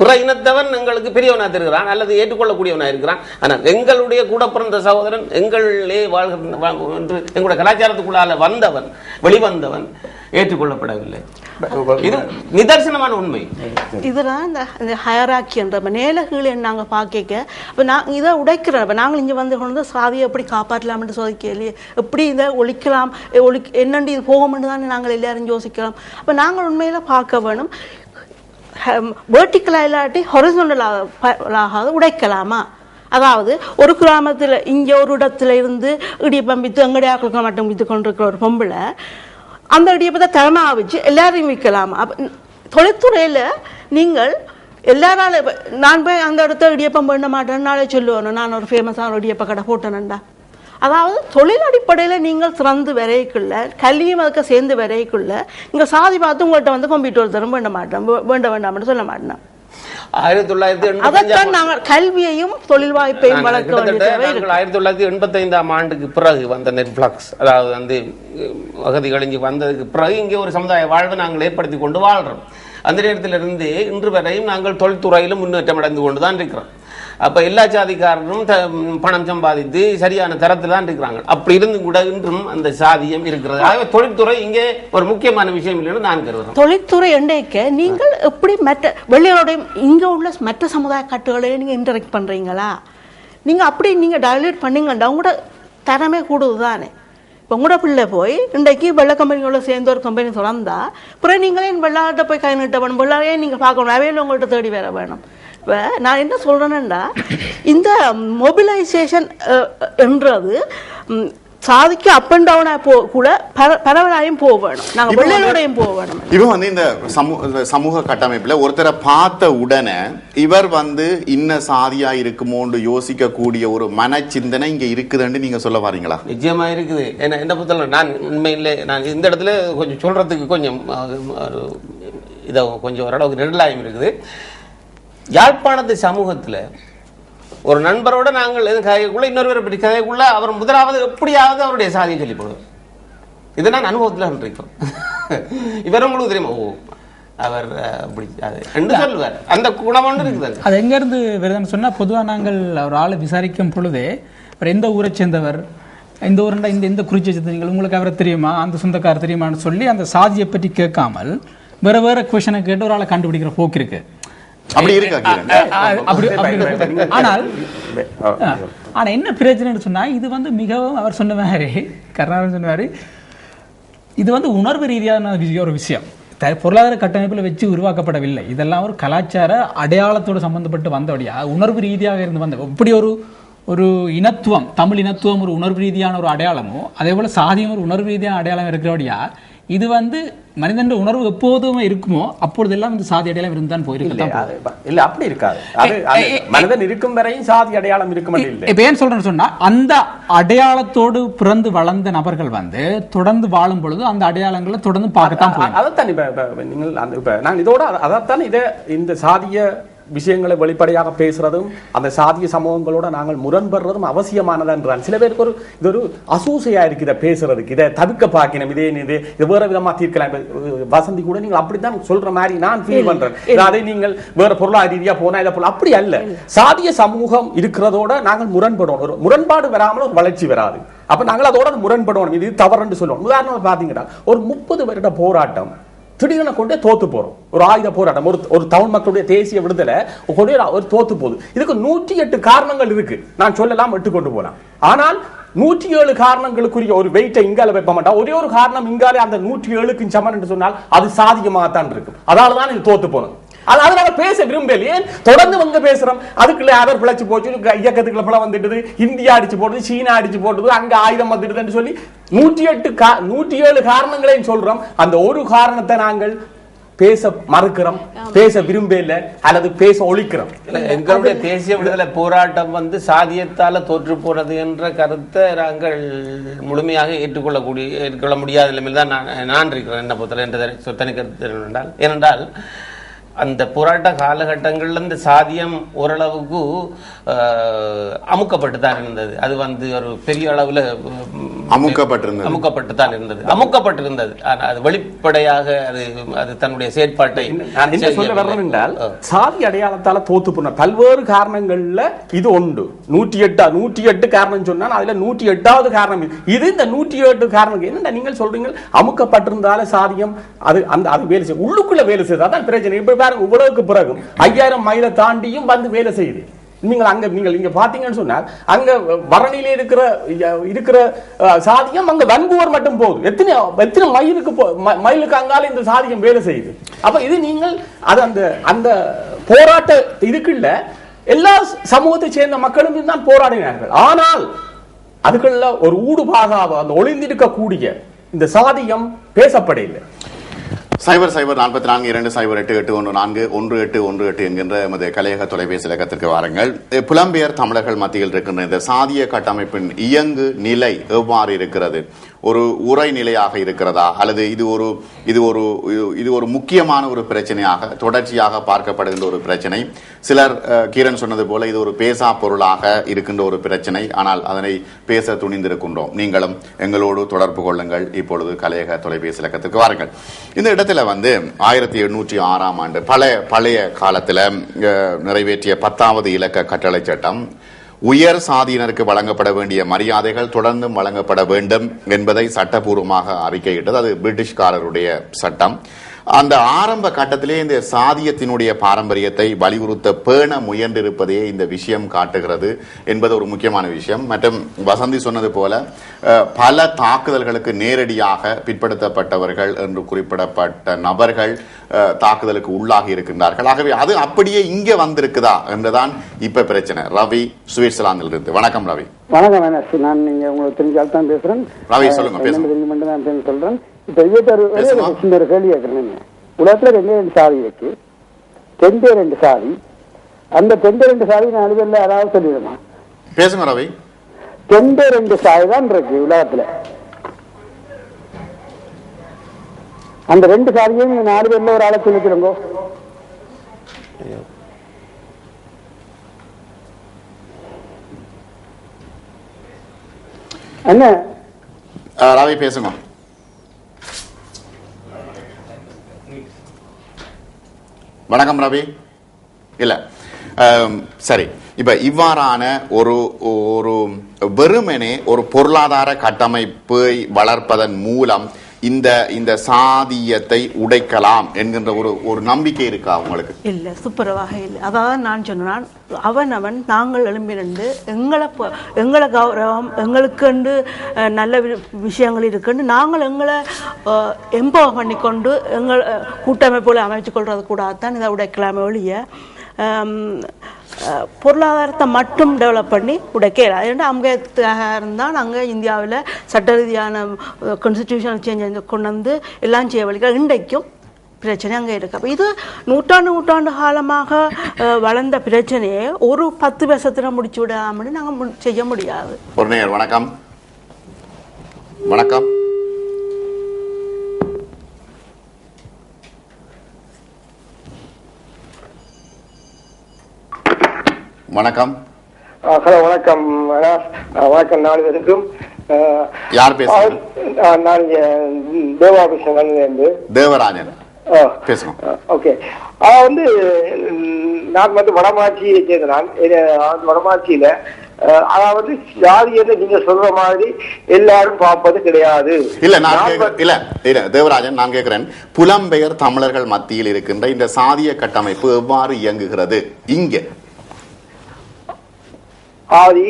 பிற இனத்தவன் எங்களுக்கு பெரியவனா இருக்கிறான் அல்லது ஏற்றுக்கொள்ளக்கூடியவனா இருக்கிறான். ஆனால் எங்களுடைய கூட பிறந்த சகோதரன் எங்களே வாழ்கிற என்று எங்களுடைய கலாச்சாரத்துக்குள்ளால வந்தவன் வெளிவந்தவன் ஏற்றுக்கொள்ளப்படவில்லை. இது நிதர்சனமான உண்மை. இதெல்லாம் இந்த ஹயராக்கி என்ற மேல கீழே நாங்கள் பார்க்க இப்போ நான் இதை உடைக்கிறோம். நாங்கள் இங்கே வந்து கொண்டு சாதியை எப்படி காப்பாற்றலாம்னு சோதிக்கலையே, எப்படி இதை ஒழிக்கலாம், என்னண்டு இது போகும்னு தான் நாங்கள் எல்லாரும் யோசிக்கலாம். அப்போ நாங்கள் உண்மையில் பார்க்க வேணும், வேர்ட்டிக்கலாக இல்லாட்டி ஹொரிசோண்டலாக உடைக்கலாமா? அதாவது ஒரு கிராமத்தில் இங்கே ஒரு இடத்துல இருந்து இடியப்பம் விற்று எங்கடையாக்களுக்கு மட்டும் விற்று கொண்டிருக்கிற ஒரு பொம்பளை அந்த இடியப்பத்தை தரமாக வச்சு எல்லாரையும் விற்கலாம். அப்போ தொழில்துறையில் நீங்கள் எல்லாரால நான் போய் அந்த இடத்த இடியப்பம் பண்ண மாட்டேன்னாலே சொல்லுவேன், நான் ஒரு ஃபேமஸான இடியப்ப கடை போட்டேனண்டா. அதாவது தொழில் அடிப்படையில் நீங்கள் சிறந்து வரைக்குள்ள கல்வியும் அதுக்கு சேர்ந்து வரைக்குள்ள இங்கே சாதி பார்த்து உங்கள்கிட்ட வந்து கம்ப்யூட்டர் தரும் வேண்ட மாட்டேன், வேண்டாம்னு சொல்ல மாட்டேன். 1985 நாங்கள் கல்வியையும் தொழில் வாய்ப்பையும் வளர்க்க வேண்டியது. 1985 ஆண்டுக்கு பிறகு வந்த நெட்ஃபிளக்ஸ், அதாவது வந்து அகதிகள் இங்கே வந்ததுக்கு பிறகு இங்கே ஒரு சமுதாய வாழ்வை நாங்கள் ஏற்படுத்தி கொண்டு வாழ்றோம். அந்த நேரத்திலிருந்து இன்று வரையும் நாங்கள் தொழில்துறையிலும் முன்னேற்றம் அடைந்து கொண்டு தான் இருக்கிறோம். அப்போ எல்லா ஜாதிக்காரரும் பணம் சம்பாதித்து சரியான தரத்தில் தான் இருக்கிறாங்க. அப்படி இருந்து கூட இன்றும் அந்த சாதியம் இருக்கிறது. ஆகவே தொழில்துறை இங்கே ஒரு முக்கியமான விஷயம் இல்லைன்னு நான் கருதுறேன். தொழில்துறை என்றைக்க நீங்கள் எப்படி மற்ற வெளியோடைய இங்கே உள்ள மற்ற சமுதாய கட்டுகளை நீங்கள் இன்டராக்ட் பண்ணுறீங்களா? நீங்கள் அப்படி நீங்கள் டைலூட் பண்ணீங்கன்னா உங்களோட தரமே கூடுது தானே. இப்போ உங்களோட பிள்ளை போய் இன்றைக்கு வெள்ள கம்பெனிகளோட சேர்ந்து ஒரு கம்பெனி திறந்தா அப்புறம் நீங்களே வெள்ளாட்ட போய் கை நீட்ட வேணும், வெள்ளாரையே நீங்கள் பார்க்கணும், அவையில் உங்கள்கிட்ட தேடி வேற வேணும். இப்போ நான் என்ன சொல்கிறேன்னா, இந்த மொபிலைசேஷன் என்றது சாதிக்கு அப் அண்ட் டவுனாக கூட பரவலாயும் போக வேணும், நாங்கள் வெள்ளையோடையும் போக வேணும். இவன் வந்து இந்த சமூக கட்டமைப்புல ஒருத்தரை பார்த்த உடனே இவர் வந்து இன்ன சாதியா இருக்குமோன்னு யோசிக்கக்கூடிய ஒரு மனச்சிந்தனை இங்க இருக்குதுன்னு நீங்க சொல்ல வாரீங்களா? நிச்சயமா இருக்குது. ஏன்னா என்ன பொறுத்தவரை நான் உண்மையிலே நான் இந்த இடத்துல கொஞ்சம் சொல்றதுக்கு கொஞ்சம் இதை கொஞ்சம் ஓரளவுக்கு நெருடலாயம் இருக்குது. யாழ்ப்பாணத்து சமூகத்தில் ஒரு நண்பரோட நாங்கள் கதைக்குள்ள இன்னொருவரை பற்றி கதைக்குள்ள அவர் முதலாவது எப்படியாவது அவருடைய சாதியை சொல்லி போடுவார். இதை நான் அனுபவத்தில் இருக்கோம். இவர் உங்களுக்கு தெரியுமா, ஓ அவர் அப்படி என்று சொல்லுவார். அந்த குணம் ஒன்று இருக்குது. அது எங்கேருந்து வருதுன்னு சொன்னால், பொதுவாக நாங்கள் ஒரு ஆளை விசாரிக்கும் பொழுதே அவர் எந்த ஊரை சேர்ந்தவர், இந்த ஊருண்டா இந்த குறிச்சி நீங்கள் உங்களுக்கு அவரை தெரியுமா, அந்த சொந்தக்காரர் தெரியுமான்னு சொல்லி அந்த சாதியை பற்றி கேட்காமல் வேறு வேறு கொஷனை கேட்டு ஒரு ஆளை கண்டுபிடிக்கிற போக்கு இருக்கு. அப்படி இருக்கு. ஆனா என்ன பிரச்சனைன்னு சொன்னா, இது வந்து மிகவும் அவர் சொன்ன மாதிரி கருணாநிதி சொன்ன மாதிரி இது வந்து உணர்வு ரீதியான ஒரு விஷயம். பொருளாதார கட்டமைப்பில் வச்சு உருவாக்கப்படவில்லை. இதெல்லாம் ஒரு கலாச்சார அடையாளத்தோடு சம்பந்தப்பட்டு வந்தபடியா உணர்வு ரீதியாக இருந்து வந்த இப்படி ஒரு இனத்துவம், தமிழ் இனத்துவம் ஒரு உணர்வு ரீதியான ஒரு அடையாளமோ, அதே போல சாதியம் ஒரு உணர்வு ரீதியான அடையாளம் இருக்கிறபடியா இது வந்து மனிதன் உணர்வு எப்போதுமே இருக்குமோ அப்பொழுதெல்லாம் இந்த சாதி அடையாளம் இருந்தான் போயிருக்கு. இல்ல அப்படி இருக்காது. மனிதன் இருக்கும் வரையும் சாதி அடையாளம் இருக்கும். இப்ப ஏன் சொல்றேன்னு சொன்னா, அந்த அடையாளத்தோடு பிறந்து வளர்ந்த நபர்கள் வந்து தொடர்ந்து வாழும் பொழுது அந்த அடையாளங்களை தொடர்ந்து பார்க்கத்தான் போய் அதைத்தான் இப்ப நீங்கள் இப்ப நான் இதோட அதைத்தான் இந்த சாதிய விஷயங்களை வெளிப்படையாக பேசுறதும் அந்த சாதிய சமூகங்களோட நாங்கள் முரண்படுறதும் அவசியமானது என்றால், சில பேருக்கு இது ஒரு அசூசையா இருக்கு இதை பேசுறதுக்கு, இதை தவிர்க்க பார்க்கணும், இது வேற விதமா தீர்க்கலாம். வசந்தி கூட நீங்கள் அப்படித்தான் சொல்ற மாதிரி நான் ஃபீல் பண்றேன். அதை நீங்கள் வேற பொருளாதார ரீதியா போனா இதை போல அப்படி அல்ல. சாதிய சமூகம் இருக்கிறதோட நாங்கள் முரண்படணும். ஒரு முரண்பாடு வராமல் ஒரு வளர்ச்சி வராது. அப்ப நாங்கள் அதோட முரண்படணும். இது தவறுன்னு சொல்லுவோம். உதாரணம் பாத்தீங்கன்னா, ஒரு 30 வருட போராட்டம் திடீரென கொண்டே தோத்து போறோம். ஒரு ஆயுத போராட்டம், ஒரு தமிழ் மக்களுடைய தேசிய விடுதலை ஒரு தோத்து போகுது. இதுக்கு 108 காரணங்கள் இருக்கு. நான் சொல்லலாம், விட்டு கொண்டு போலாம். ஆனால் 107 காரணங்களுக்குரிய ஒரு வெயிட்டை இங்கால வைப்ப மாட்டா. ஒரே ஒரு காரணம் இங்காலே அந்த 107க்கு சமன் என்று சொன்னால் அது சாதியமாகத்தான் இருக்கும். அதனாலதான் இது தோத்து போனது. அதனால பேச விரும்பலையே, தொடர்ந்து வந்து பேசுறோம். அதுக்குள்ள அவர் பிழைச்சு போச்சு, இயக்கத்துக்குள்ள பிழை வந்துட்டு, இந்தியா அடிச்சு போடுது, சீனா அடிச்சு போடுது, அங்க ஆயுதம் வந்துடுதுன்னு சொல்லி 107 காரணங்களையும் சொல்றோம். அந்த ஒரு காரணத்தை நாங்கள் பேச மறுக்கிறோம், பேச விரும்பல அல்லது பேச ஒழிக்கிறோம். எங்களுடைய தேசிய விடுதலை போராட்டம் சாதியத்தால தோற்று போனது என்ற கருத்தை நாங்கள் முழுமையாக ஏற்றுக்கொள்ள முடியாத நிலைமையில் தான் நான் இருக்கிறேன். என்ன பொறுத்தவரை என்ற தனி கருத்து ஏனென்றால் அந்த போராட்ட காலகட்டங்களில் இந்த சாதியம் ஓரளவுக்கு அமுக்கப்பட்டு தான் இருந்தது. அது ஒரு பெரிய அளவில் அமுக்கப்பட்டு தான் இருந்தது. ஆனால் அது வெளிப்படையாக அது தன்னுடைய செயற்பாட்டை சொல்ல வர்றேன் என்றால் சாதி அடையாளத்தால தோத்து போன பல்வேறு காரணங்கள்ல இது உண்டு. 108 காரணம் சொன்னால் அதுல 108வது காரணம் இது. இந்த 108 காரணம் என்னன்னா நீங்கள் சொல்றீங்க அமுக்கப்பட்டிருந்தால சாதியம் அது வேலை செய்யும், உள்ளுக்குள்ள வேலை செய்தாதான் பிரச்சனை. இவ்வளவுக்கு பிறகு 5000 மைலை தாண்டியும் வேலை செய்யுது. நீங்கள் இங்க பாத்தீங்கன்னு சொன்னால் அங்க வறணியில இருக்கிற சாதியம் அங்க வன்புவர் மட்டும் போகுது. எத்தனை மைலுக்கு அங்கால இந்த சாதியம் வேலை செய்யுது. அப்ப இது நீங்கள் அது அந்த போராட்ட இதுக்குள்ள எல்லா சமூகத்தை சேர்ந்த மக்களும் தான் போராடினார்கள். ஆனால் அதுக்குள்ள ஒரு ஊடுபாகாத அந்த ஒளிந்திருக்கக்கூடிய இந்த சாதியம் பேசப்படவில்லை. 00442088141818 என்கின்ற எமது கலையக தொலைபேசி இலக்கத்திற்கு வாருங்கள். புலம்பெயர் தமிழர்கள் மத்தியில் இருக்கின்ற இந்த சாதிய கட்டமைப்பின் இயங்கு நிலை எவ்வாறு இருக்கிறது? ஒரு உரை நிலையாக இருக்கிறதா, அல்லது இது ஒரு முக்கியமான ஒரு பிரச்சனையாக தொடர்ச்சியாக பார்க்கப்படுகின்ற ஒரு பிரச்சனை? சிலர் கீரன் சொன்னது போல இது ஒரு பேசா பொருளாக இருக்கின்ற ஒரு பிரச்சனை. ஆனால் அதனை பேச துணிந்திருக்கின்றோம். நீங்களும் எங்களோடு தொடர்பு கொள்ளுங்கள். இப்பொழுது கலையக தொலைபேசி இலக்கத்திற்கு வாருங்கள். இந்த இடத்துல 1806ஆம் ஆண்டு பழைய காலத்துல நிறைவேற்றிய 10வது இலக்க கட்டளை சட்டம் உயர் சாதியினருக்கு வழங்கப்பட வேண்டிய மரியாதைகள் தொடர்ந்தும் வழங்கப்பட வேண்டும் என்பதை சட்டபூர்வமாக அறிக்கையிட்டது. அது பிரிட்டிஷ்காரருடைய சட்டம். அந்த ஆரம்ப கட்டத்திலே இந்த சாதியத்தினுடைய பாரம்பரியத்தை வலியுறுத்த பேண முயன்றிருப்பதே இந்த விஷயம் காட்டுகிறது என்பது ஒரு முக்கியமான விஷயம். மற்றும் வசந்தி சொன்னது போல பல தாக்குதல்களுக்கு நேரடியாக பிற்படுத்தப்பட்டவர்கள் என்று குறிப்பிடப்பட்ட நபர்கள் தாக்குதலுக்கு உள்ளாகி இருக்கின்றார்கள். ஆகவே அது அப்படியே இங்கே வந்திருக்குதா என்றுதான் இப்ப பிரச்சனை. ரவி சுவிட்சர்லாந்தில் இருந்து. வணக்கம் ரவி. வணக்கம். நான் நீங்க உங்களுக்கு தெரிஞ்சால் தான் பேசுறேன். ரவி சொல்லுங்க. நான் சொல்றேன். இப்ப ஒரு கேள்வி கேட்கிறேன். உலகத்துல 2 சாதி இருக்கு. 2 சாதி. அந்த 2 சாதி 4 பேர்ல யாராவது சொல்லிடுமா? பேசுங்க ரவி. 2 சாதி தான் இருக்கு உலகத்துல. அந்த 2 சாதியும் 4 பேர்ல ஒரு ஆளை சொல்லிக்கிறோங்க. என்ன ரவி பேசுங்க. வணக்கம் ரவி. இல்ல சரி. இப்ப இவ்வாறான ஒரு வெறுமனே ஒரு பொருளாதார கட்டமைப்பை வளர்ப்பதன் மூலம் இந்த சாதியத்தை உடைக்கலாம் என்கின்ற ஒரு நம்பிக்கை இருக்கா உங்களுக்கு? இல்லை, துப்புரவாக இல்லை. அதாவது நான் சொன்னான், அவன் நாங்கள் எழும்பினண்டு எங்களை கௌரவம் எங்களுக்கு நல்ல விஷயங்கள் இருக்குன்னு நாங்கள் எங்களை எம்பவர் பண்ணிக்கொண்டு எங்கள் கூட்டமைப்புகளை அமைச்சு கொள்வது கூடாதான் இதை உடைக்கலாமே ஒழிய பொருளாதாரத்தை மட்டும் டெவலப் பண்ணி உடைக்கல. ஏன்னா அம்பேத்கராக இருந்தால் நாங்கள் இந்தியாவில் சட்ட ரீதியான கான்ஸ்டிடியூஷனல் சேஞ்ச் கொண்டு வந்து எல்லாம் செய்ய வழிகள் இன்றைக்கும் பிரச்சனை அங்கே இருக்கு. அப்போ இது நூற்றாண்டு காலமாக வளர்ந்த பிரச்சனையை ஒரு 10 வருஷத்துல முடிச்சு விடாமனு நாங்கள் செய்ய முடியாது. ஒரு நேர் வணக்கம். வணக்கம். வணக்கம். ஹலோ, வணக்கம். வணக்கம் 4 பேருக்கும். யார் பேசுறீங்க? நான் தேவாபிஷன் தேவராஜன் பேசுறோம். ஓகே. நான் வடமாட்சியை சேர்ந்தேன். வடமாட்சியில அதாவது ஜாதியை நீங்க சொல்ற மாதிரி எல்லாரும் பார்ப்பது கிடையாது. இல்ல தேவராஜன், நான் கேட்கிறேன், புலம்பெயர் தமிழர்கள் மத்தியில் இருக்கின்ற இந்த சாதிய கட்டமைப்பு எவ்வாறு இயங்குகிறது இங்கே?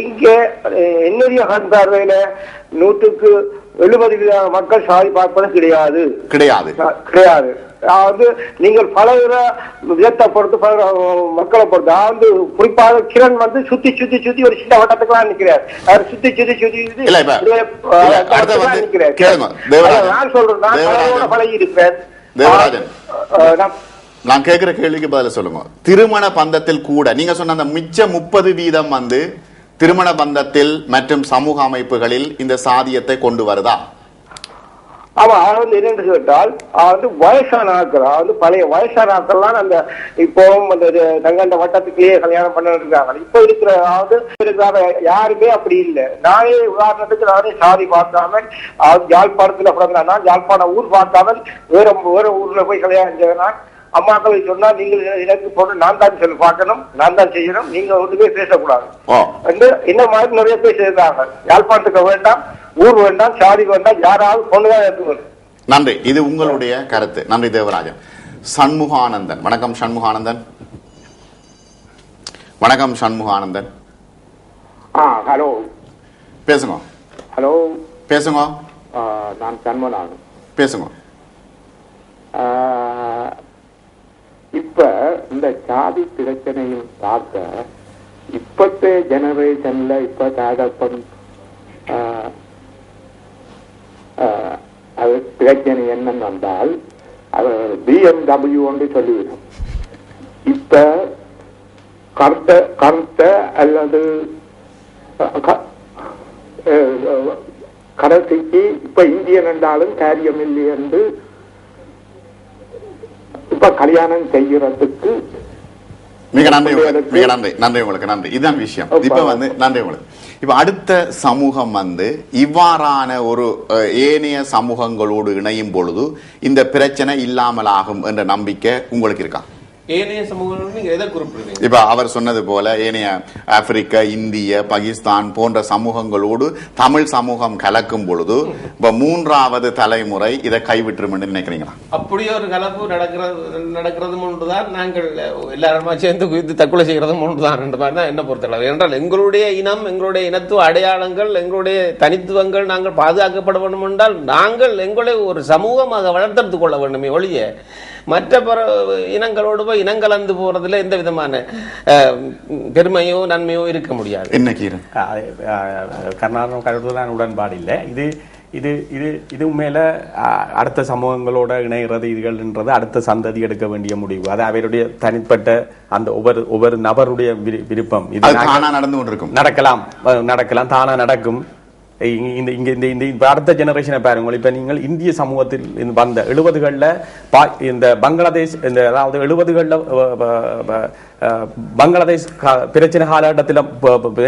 இங்க என்னுடைய பார்வையில 170% மக்கள் சாதி பார்ப்பது கிடையாது. நீங்கள் பலவித விதத்தை பொறுத்து மக்களை பொறுத்து, அதாவது குறிப்பாக கிரண் சுத்தி ஒரு சின்ன வட்டத்துக்குலாம் நிக்கிறார். அவர் சுத்தி நிக்கிறார். நான் சொல்றேன், நான் பழகி இருக்கிறேன். தேவராஜன், நான் கேட்கிற கேள்விக்கு பதில சொல்லுங்க. திருமண பந்தத்தில் கூட நீங்க சொன்ன அந்த மிச்ச 30% திருமண பந்தத்தில் மற்றும் சமூக அமைப்புகளில் இந்த சாதியத்தை கொண்டு வருதா? ஆமா, அது என்னன்னு கேட்டால் வயசான ஆட்கள், பழைய வயசான ஆட்கள்லாம் அந்த இப்போ அந்த தங்கண்ட வட்டத்துக்குள்ளேயே கல்யாணம் பண்ண இருக்காங்க. இப்ப இருக்கிற யாருமே அப்படி இல்லை. நானே உதாரணத்துக்கு சாதி பார்க்காமல் யாழ்ப்பாணத்துல பிறந்தா யாழ்ப்பாண ஊர் பார்க்காமல் வேற ஊர்ல போய் கல்யாணம் செய்யணும். அம்மாக்களை சொன்னா நீங்க எனக்கு போட்டு நான் தான் சொல்லி பார்க்கணும், நான் தான் செய்யணும், நீங்க ஒன்றுமே பேசக்கூடாது. இந்த மாதிரி நிறைய பேர் செய்யறாங்க. யாழ்ப்பாணத்துக்கு வேண்டாம், ஊர் வேண்டாம், சாதி வேண்டாம், யாராவது பொண்ணுதான் எடுத்துக்கணும். நன்றி. இது உங்களுடைய கருத்து. நன்றி தேவராஜன். சண்முகானந்தன், வணக்கம் சண்முகானந்தன். வணக்கம் சண்முகானந்தன். ஹலோ, பேசுங்க. ஹலோ, பேசுங்க. நான் சண்முகானந்தன் பேசுங்க. இப்ப இந்த சாதி பிரச்சனையும் பார்க்க இப்பத்த ஜெனரேஷன்ல இப்ப தாதப்பன் அது பிரச்சனை என்னன்னு வந்தால் அது BMW ஒன்று சொல்லிவிடும். இப்ப கருத்த அல்லது கடைசிக்கு இப்ப இந்தியன் என்றாலும் காரியம் இல்லை என்று இப்ப கல்யாணம் செய்யறதுக்கு மிக நன்றி. மிக நன்றி. நன்றி உங்களுக்கு. நன்றி. இதுதான் விஷயம். இப்ப நன்றி உங்களுக்கு. இப்ப அடுத்த சமூகம் இவ்வாறான ஒரு ஏனைய சமூகங்களோடு இணையும் பொழுது இந்த பிரச்சனை இல்லாமல் ஆகும் என்ற நம்பிக்கை உங்களுக்கு இருக்கா? ஏனைய சமூகங்கள் நீங்க எதை குறிப்பிடுறீங்க? இப்ப அவர் சொன்னது போல ஏனைய ஆப்பிரிக்கா, இந்திய, பாகிஸ்தான் போன்ற சமூகங்களோடு தமிழ் சமூகம் கலக்கும் பொழுது இப்ப 3வது தலைமுறை இதை கைவிட்டுரும் என்று நினைக்கிறீங்களா? அப்படியே ஒரு கலப்பு நடக்கிறதும் ஒன்றுதான். நாங்கள் எல்லாருமா சேர்ந்து குவித்து தற்கொலை செய்கிறதும் ஒன்றுதான் என்ற மாதிரி தான் என்ன பொறுத்தளவு. என்றால் எங்களுடைய இனம், எங்களுடைய இனத்துவ அடையாளங்கள், எங்களுடைய தனித்துவங்கள் நாங்கள் பாதுகாக்கப்பட வேண்டும் என்றால் நாங்கள் எங்களை ஒரு சமூகமாக வளர்த்தெடுத்துக் கொள்ள வேண்டுமே ஒழிய மற்ற இனங்களோடு போய் இனங்கலந்து போறதுல எந்த விதமான பெருமையோ நன்மையோ இருக்க முடியாது. என்ன கர்நாடகம் கருத்துதான் உடன்பாடு இல்லை. இது இது இது இது உண்மையில அடுத்த சமூகங்களோட இணைகிறது இதுகள்ன்றது அடுத்த சந்ததி எடுக்க வேண்டிய முடிவு. அது அவருடைய தனிப்பட்ட அந்த ஒவ்வொரு நபருடைய விருப்பம். இது நடந்து கொண்டிருக்கும், நடக்கலாம், தானா நடக்கும். அடுத்த ஜெனரேஷனை பாருங்கள். இப்ப நீங்கள் இந்திய சமூகத்தில் வந்த 70களில் இந்த பங்களாதேஷ், அதாவது 70களில் பங்களாதேஷ் பிரச்சனை காலகட்டத்தில்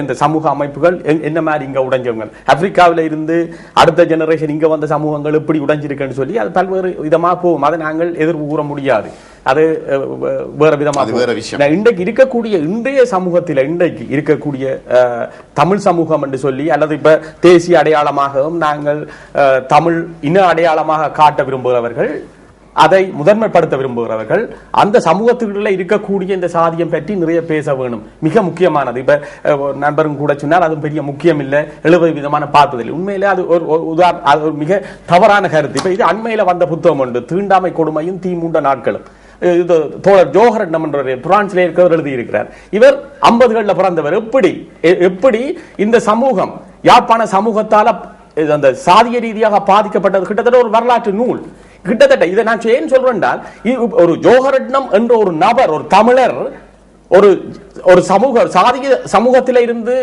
இந்த சமூக அமைப்புகள் என்ன மாதிரி இங்க உடைஞ்சவங்க, ஆப்பிரிக்காவில இருந்து அடுத்த ஜெனரேஷன் இங்க வந்த சமூகங்கள் எப்படி உடைஞ்சிருக்குன்னு சொல்லி அது பல்வேறு விதமாக போகும். அதை நாங்கள் எதிர்ப்பு கூற முடியாது. அது வேற விதமாக இன்றைக்கு இருக்கக்கூடிய இன்றைய சமூகத்தில் இன்றைக்கு இருக்கக்கூடிய தமிழ் சமூகம் என்று சொல்லி அல்லது இப்ப தேசிய அடையாளமாகவும் நாங்கள் தமிழ் இன அடையாளமாக காட்ட விரும்புகிறவர்கள், அதை முதன்மைப்படுத்த விரும்புகிறவர்கள் அந்த சமூகத்துக்குள்ள இருக்கக்கூடிய இந்த சாதியம் பற்றி நிறைய பேச வேணும். மிக முக்கியமானது. இப்ப நண்பரும் கூட சொன்னார் அது பெரிய முக்கியம் இல்லை, 70% பார்ப்பதில்லை. உண்மையிலே அது ஒரு மிக தவறான கருத்து. இப்ப இது அண்மையில வந்த புத்தகம் உண்டு, தீண்டாமை கொடுமையும் தீமூண்ட நாட்களும். இது தோழர் ஜோஹரட் பிரான்ஸ்ல இருக்கிறவர் எழுதியிருக்கிறார். இவர் 50களில் பிறந்தவர். எப்படி இந்த சமூகம் யாழ்ப்பாண சமூகத்தால அந்த சாதிய ரீதியாக பாதிக்கப்பட்டது கிட்டத்தட்ட ஒரு வரலாற்று நூல். கிட்டத்தட்ட இதை நான் ஏன் சொல்றேன், ஒரு ஜோஹரட்னம் என்ற ஒரு நபர், ஒரு தமிழர், ஒரு சாதிய சமூகத்தில இருந்து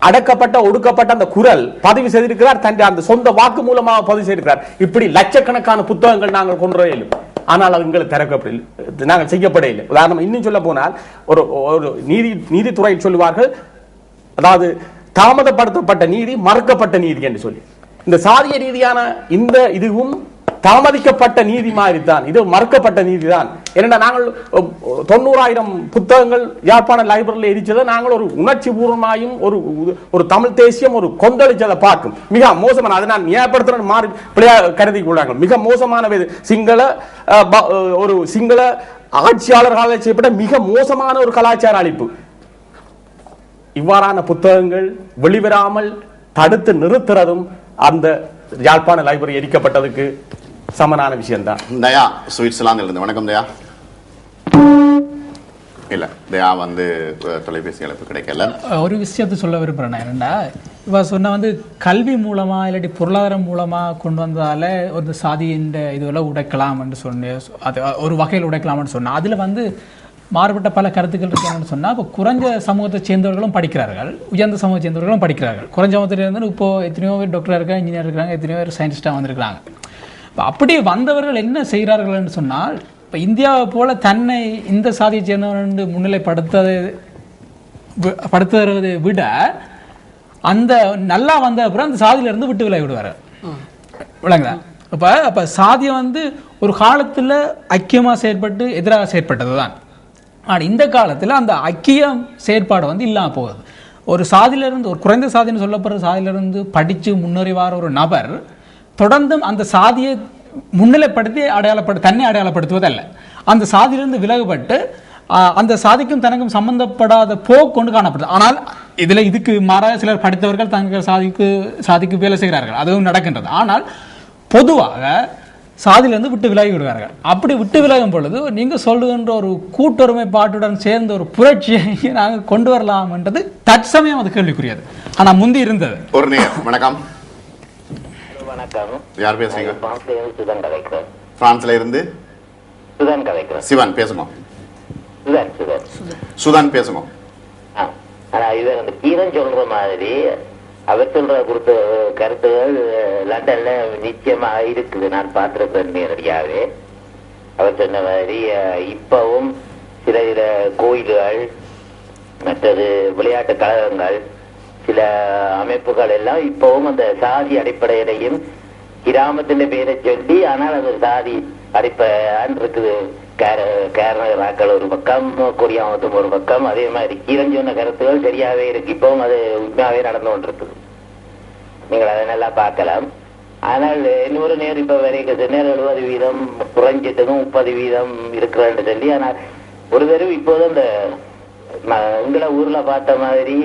அடக்கப்பட்ட ஒடுக்கப்பட்ட அந்த குரல் பதிவு செய்திருக்கிறார். தன் அந்த சொந்த வாக்கு மூலமாக பதிவு செய்திருக்கிறார். இப்படி லட்சக்கணக்கான புத்தகங்கள் நாங்கள் கொண்டு வர இயலும். ஆனால் அது எங்களுக்கு திறக்கப்படவில்லை, நாங்கள் செய்யப்பட இல்லை. உதாரணம் இன்னும் சொல்ல போனால் ஒரு நீதித்துறையில் சொல்லுவார்கள், அதாவது தாமதப்படுத்தப்பட்ட நீதி மறுக்கப்பட்ட நீதி என்று சொல்லி. இந்த சாதிய ரீதியான இந்த இதுவும் தாமதிக்கப்பட்ட நீதி மாதிரி தான், இது மறுக்கப்பட்ட நீதி தான். ஏன்னா நாங்கள் 90,000 புத்தகங்கள் யாழ்ப்பாண லைப்ரரியில் எரிச்சதை நாங்கள் ஒரு உணர்ச்சி பூர்வமாயும் ஒரு தமிழ் தேசியம் ஒரு கொந்தளிச்சதை பார்க்கும். மிக மோசமான, அதை நான் நியாயப்படுத்துற மாறி பிள்ளையா கருதி கொள்ளாங்க. மிக மோசமான ஒரு சிங்கள ஆட்சியாளர்களால் செய்யப்பட்ட மிக மோசமான ஒரு கலாச்சார அழிப்பு. இவ்வாறான புத்தகங்கள் வெளிவராமல் தடுத்து நிறுத்துறதும் அந்த யாழ்ப்பாண லைப்ரரி எரிக்கப்பட்டதுக்கு சமனான விஷயம் தான். தயா சுவிட்சர்லாந்திலிருந்து, வணக்கம் தயா. இல்ல தயா வந்து தொலைபேசி அழைப்பு கிடைக்கல. ஒரு விஷயத்தை சொல்ல விரும்புகிறேன். என்னென்னா இப்போ சொன்ன வந்து கல்வி மூலமாக இல்லாட்டி பொருளாதாரம் மூலமாக கொண்டு வந்ததால் ஒரு சாதியின் இதுவெல்லாம் உடைக்கலாம்னு சொன்னேன். அது ஒரு வகையில் உடைக்கலாம்னு சொன்னேன். அதில் வந்து மாறுபட்ட பல கருத்துக்கள் இருக்காங்கன்னு சொன்னால், இப்போ குறைஞ்ச சமூகத்தை சேர்ந்தவர்களும் படிக்கிறார்கள், உயர்ந்த சமூகத்தை சேர்ந்தவர்களும் படிக்கிறார்கள். குறைஞ்ச சமூகத்தில் இருந்து இப்போது எத்தனையோ பேர் டாக்டராக இருக்காங்க, இன்ஜினியர் இருக்காங்க, எத்தனையோ பேர் சயின்டிஸ்டாக வந்திருக்கிறாங்க. இப்போ அப்படி வந்தவர்கள் என்ன செய்கிறார்கள்னு சொன்னால், இப்போ இந்தியாவை போல தன்னை இந்த சாதியை சேர்ந்தவர்கள் முன்னிலைப்படுத்துவதை விட அந்த நல்லா வந்த அப்புறம் அந்த சாதியிலிருந்து விட்டு விலகி விடுவார். விளங்குதா? அப்போ சாதியை வந்து ஒரு காலத்தில் ஐக்கியமாக செயற்பட்டு எதிராக செயற்பட்டது தான். ஆனால் இந்த காலத்தில் அந்த ஐக்கியம் செயற்பாடு வந்து இல்லாமல் போகுது. ஒரு சாதியிலிருந்து, ஒரு குறைந்த சாதின்னு சொல்லப்படுற சாதியிலிருந்து படித்து முன்னேறி வர ஒரு நபர் தொடர்ந்தும் அந்த சாதியை முன்னிலைப்படுத்தி தன்னை அடையாளப்படுத்துவதல்ல, அந்த சாதியிலிருந்து விலகுபட்டு அந்த சாதிக்கும் தனக்கும் சம்பந்தப்படாத போக்கொண்டு காணப்படுது. ஆனால் இதுக்கு மாறாக சிலர் படித்தவர்கள் தங்கள் சாதிக்கு வேலை செய்கிறார்கள், அதுவும் நடக்கின்றது. ஆனால் பொதுவாக சாதியிலிருந்து விட்டு விலகி விடுவார்கள். அப்படி விட்டு விலகும் பொழுது நீங்கள் சொல்லுகின்ற ஒரு கூட்டொருமைப்பாட்டுடன் சேர்ந்த ஒரு புரட்சியை நாங்கள் கொண்டு வரலாம் என்றது தற்சமயம் அது கேள்விக்குரியது. ஆனால் முந்தி இருந்தது. ஒரு நேரம். வணக்கம். வணக்கம். யார் பேசுறீங்க? சுதன் கதைக்கிறேன். பிரான்ஸ்ல இருந்து சுதன் கதைக்கிறேன். சிவன் பேசுங்க. சுதன் பேசுங்க. இவர் அந்த கீரன் சொல்ற மாதிரி அவர் சொல்ற கொடுத்த கருத்துகள் லண்டன்ல நிச்சயமா இருக்குது. நான் பார்த்திருப்பேன் நேரடியாவே. அவர் சொன்ன மாதிரி இப்பவும் சில கோயில்கள், மற்றது விளையாட்டு கழகங்கள், சில அமைப்புகள் எல்லாம் இப்பவும் அந்த சாதி அடிப்படையிலையும் கிராமத்தின் பேரை சொல்லி, ஆனால் அது சாதி அடிப்படையான் இருக்குது. கேரளாக்கள் ஒரு பக்கம், கொடியாமத்தும் ஒரு பக்கம். அதே மாதிரி கீரன் சொன்ன கருத்துகள் சரியாவே இருக்கு. இப்பவும் அது உண்மையாவே நடந்து கொண்டிருக்குது. நீங்கள் அதை நல்லா பார்க்கலாம். ஆனால் இன்னொரு நேரம் இப்ப வரைக்கும் நேரம் 70% குறைஞ்சிட்டதும் 30% இருக்கிறான்னு சொல்லி, ஆனால் ஒரு தடவை இப்போது அந்த எங்களை ஊர்ல பார்த்த மாதிரி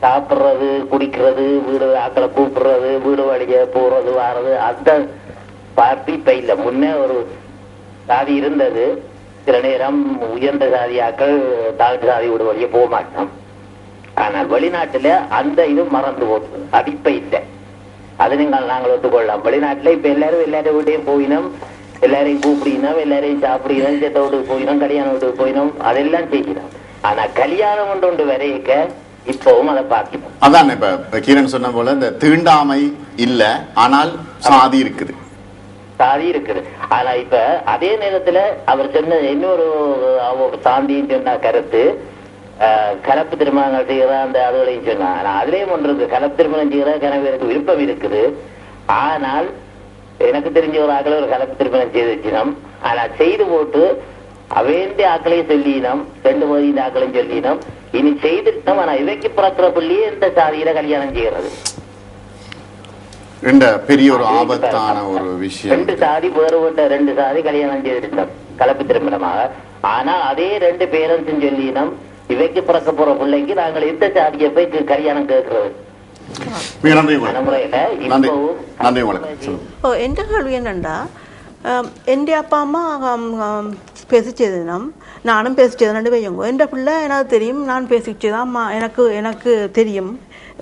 சாப்பிட்றது, குடிக்கிறது, வீடு ஆக்களை கூப்பிடுறது, வீடு வழிய போறது வாரது, அந்த பார்ட்டி இப்ப இல்லை. முன்னே ஒரு சாதி இருந்தது. சில நேரம் உயர்ந்த சாதியாக்கள் தாழ்ந்த சாதி வீடு வழிய போக மாட்டோம். ஆனால் வெளிநாட்டுல அந்த இது மறந்து போகுது, அது இப்ப இல்லை. அது நாங்கள் ஒத்துக்கொள்ளலாம். வெளிநாட்டுல இப்ப எல்லாரும் வீட்டையும் போயினோம், எல்லாரையும் கூப்பிடினோம், எல்லாரையும் சாப்பிடினோம், செத்த வீட்டுக்கு போயினோம், கல்யாண வீட்டுக்கு போயினோம், அதெல்லாம் செய்யணும். ஆனா கல்யாணம் ஒன்று வரைக்க இப்பவும் அதை பார்க்கணும். அதான் இப்ப கீரன் சொன்ன போல இந்த தீண்டாமை இல்ல, ஆனால் சாதி இருக்குது. சாதி இருக்குது. ஆனா இப்ப அதே நேரத்துல அவர் சொன்ன இன்னொரு சாந்தின்னு சொன்ன கருத்து, கலப்பு திருமணங்கள் செய்யற அந்த அதுகளையும் சொன்னா. அதுலயும் ஒன்று இருக்கு, கலப்பு திருமணம் செய்யற கணவருக்கு விருப்பம் இருக்குது. ஆனால் எனக்கு தெரிஞ்ச ஒரு ஆக்களை ஒரு கலப்பு திருமணம் செய்து வச்சினோம். ஆனா செய்து போட்டு அவேண்டிய ஆக்களையும் சொல்லினோம், 2 மதிய ஆக்களையும் சொல்லினோம், இனி செய்துட்டோம். ஆனா இவைக்கு பிறக்கிற பிள்ளையே இந்த சாதியில கல்யாணம் செய்யறது பெரிய ஒரு ஆபத்தான ஒரு விஷயம். 2 சாதி வேறுபட்ட 2 சாதி கல்யாணம் செய்திருந்தோம் கலப்பு திருமணமாக. ஆனா அதே 2 பேரண்ட்ஸ் சொல்லினோம், இவைக்கு பிறக்க போற பிள்ளைக்கு நாங்கள் எந்த சாதியை போய் கல்யாணம் கேட்கறது. எந்த கேள்வி என்னண்டா, എൻ്റെ அப்பா அம்மா பேசிச்சதுனம் நானும் பேசிச்சதுன்னு வையுங்க. என் பிள்ளை எனக்கு தெரியும், நான் பேசிச்சதான் அம்மா எனக்கு தெரியும்,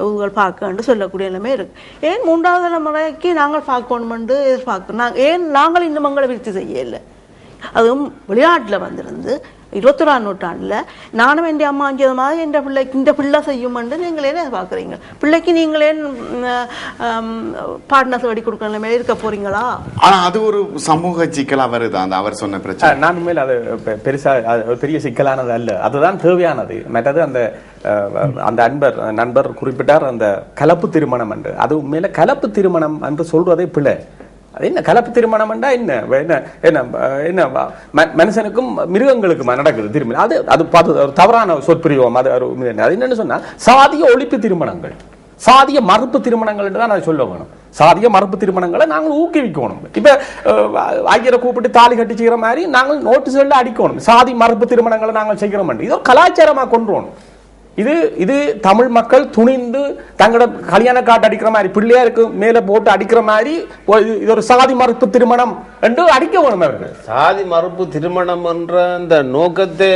உங்கள் பார்க்கன்னு சொல்லக்கூடிய நிலைமை இருக்கு. ஏன் 3வது தலைமுறைக்கு நாங்கள் பார்க்கணுமென்று எதிர்பார்க்கணும்? ஏன் நாங்கள் இந்த மங்களை விருத்தி செய்யலை? அதுவும் வெளிநாட்டில் வந்திருந்து 21ஆம் நூற்றாண்டில் நானும் என் அம்மா அஞ்சது மாதிரி என் பிள்ளைக்கு இந்த பிள்ளை செய்யுமென்று நீங்கள் என்ன பார்க்குறீங்க? பிள்ளைக்கு நீங்களே பார்ட்னர் தேடி கொடுக்குற நிலைமையில இருக்க போறீங்களா? ஆனால் அது ஒரு சமூக சிக்கலாக வருது அந்த அவர் சொன்ன பிரச்சனை. நான் உண்மையில் அது பெருசாக பெரிய சிக்கலானது அல்ல, அதுதான் தேவையானது. மற்றது அந்த நண்பர் குறிப்பிட்டார் அந்த கலப்பு திருமணம் என்று. அது உண்மையில கலப்பு திருமணம் என்று சொல்றதே பிள்ளை. அது என்ன கலப்பு திருமணம் என்றா என்ன என்ன என்ன மனுஷனுக்கும் மிருகங்களுக்கும் நடக்குது திருமணம். அது தவறான சொற்பிரியோகம். அது என்னன்னு சொன்னா சாதிய ஒழிப்பு திருமணங்கள், சாதிய மறுப்பு திருமணங்கள் என்று தான் நான் சொல்ல வேணும். சாதிய மறுப்பு திருமணங்களை நாங்கள் ஊக்குவிக்கணும். இப்ப ஐயரை கூப்பிட்டு தாலி கட்டி செய்கிற மாதிரி நாங்கள் நோட்டீஸ்ல அடிக்கணும். சாதி மறுப்பு திருமணங்களை நாங்கள் செய்கிறோம். இது ஒரு கலாச்சாரமா கொண்டு வரணும். இது தமிழ் மக்கள் துணிந்து தங்களோட கல்யாண காட்டு அடிக்கிற மாதிரி பிள்ளையாருக்கு மேல போட்டு அடிக்கிற மாதிரி இது ஒரு சாதி மறுப்பு திருமணம் என்று அடிக்க வேணும். அவர்கள் சாதி மறுப்பு திருமணம் என்ற அந்த நோக்கத்தை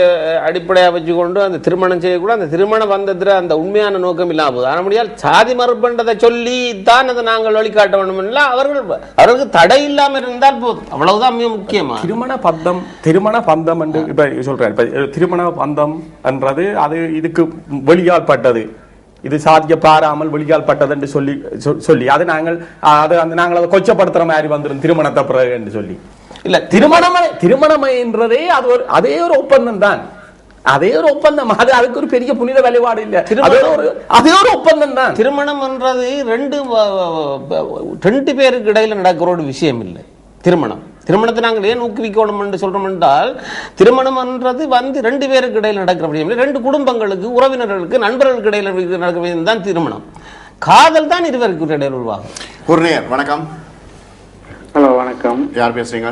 அடிப்படையாக வச்சுக்கொண்டு அந்த திருமணம் செய்யக்கூட அந்த திருமணம் வந்ததுல அந்த உண்மையான நோக்கம் இல்லாமல் ஆன முடியாது சாதி மறுப்புன்றதை சொல்லி தான் அதை நாங்கள் வழிகாட்ட வேண்டும் இல்லை. அவர்களுக்கு தடை இல்லாமல் இருந்தால் போதும், அவ்வளவுதான் மிக முக்கியமா. திருமண பந்தம் என்று இப்ப சொல்றேன். இப்ப திருமண பந்தம் என்றது அது இதுக்கு வெளியால் பட்டது, இது சாதிக்க பாராமல் வெளியால் பட்டது என்று சொல்லி அது நாங்கள் அதை கொச்சப்படுத்துற மாதிரி வந்துடும் திருமணத்தை பிறகு என்று சொல்லி. இல்ல திருமணம் என்றதே அதே ஒரு ஒப்பந்தம் தான், அதே ஒரு ஒப்பந்தம். அதுக்கு ஒரு பெரிய புனித வழிபாடு இல்ல, அதே ஒரு ஒப்பந்தம் தான். திருமணம் என்றது ரெண்டு பேருக்கு இடையில நடக்கிற ஒரு விஷயம் இல்லை. திருமணத்தை நாங்கள் ஏன் ஊக்குவிக்கணும் என்று சொல்றோம் என்றால் திருமணம் என்றது ரெண்டு பேருக்கு இடையில நடக்கிற விஷயம் இல்லை. ரெண்டு குடும்பங்களுக்கு, உறவினர்களுக்கு, நண்பர்களுக்கு இடையில நடக்கிற விஷயம் தான் திருமணம். காதல் தான் இருவருக்கு இடையில உருவாகும். குருநேயர் வணக்கம். ஹலோ வணக்கம். யார் பேசுறீங்க?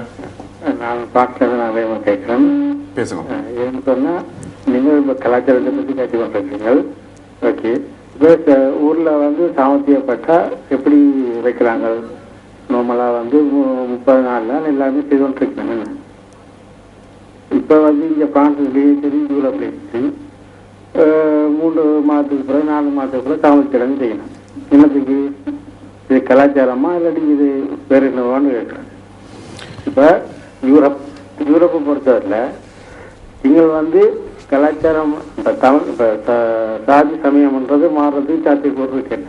நான் பார்க்கிறேன், கேட்கிறேன். பேசுங்க. ஏன்னு சொன்னா நீங்கள் இப்ப கலாச்சாரத்தை பத்தி கேட்டு கொண்டிருக்கீங்க. ஓகே, இப்போ ஊர்ல சாமர்த்தியப்பட்டா எப்படி வைக்கிறாங்க? நார்மலா 30 நாள்ல எல்லாமே செய்து கொண்டிருக்காங்க. இப்ப இங்க பிரான்ஸ்லயும் சரி யூரோப்லயும் சரி 3 மாதத்துக்கு பிறகு 4 மாதத்துக்கு பிறகு தாமதிச்சடங்கு செய்யணும். என்னத்துக்கு? இது கலாச்சாரமா இல்லாட்டி இது வேற என்னவான்னு கேட்கிறேன். இப்ப யூரோப்பை பொறுத்தவரையில நீங்கள் கலாச்சாரம் சாதி சமயம்ன்றது மாறுறது சாத்தியக்கூறு இருக்கேன்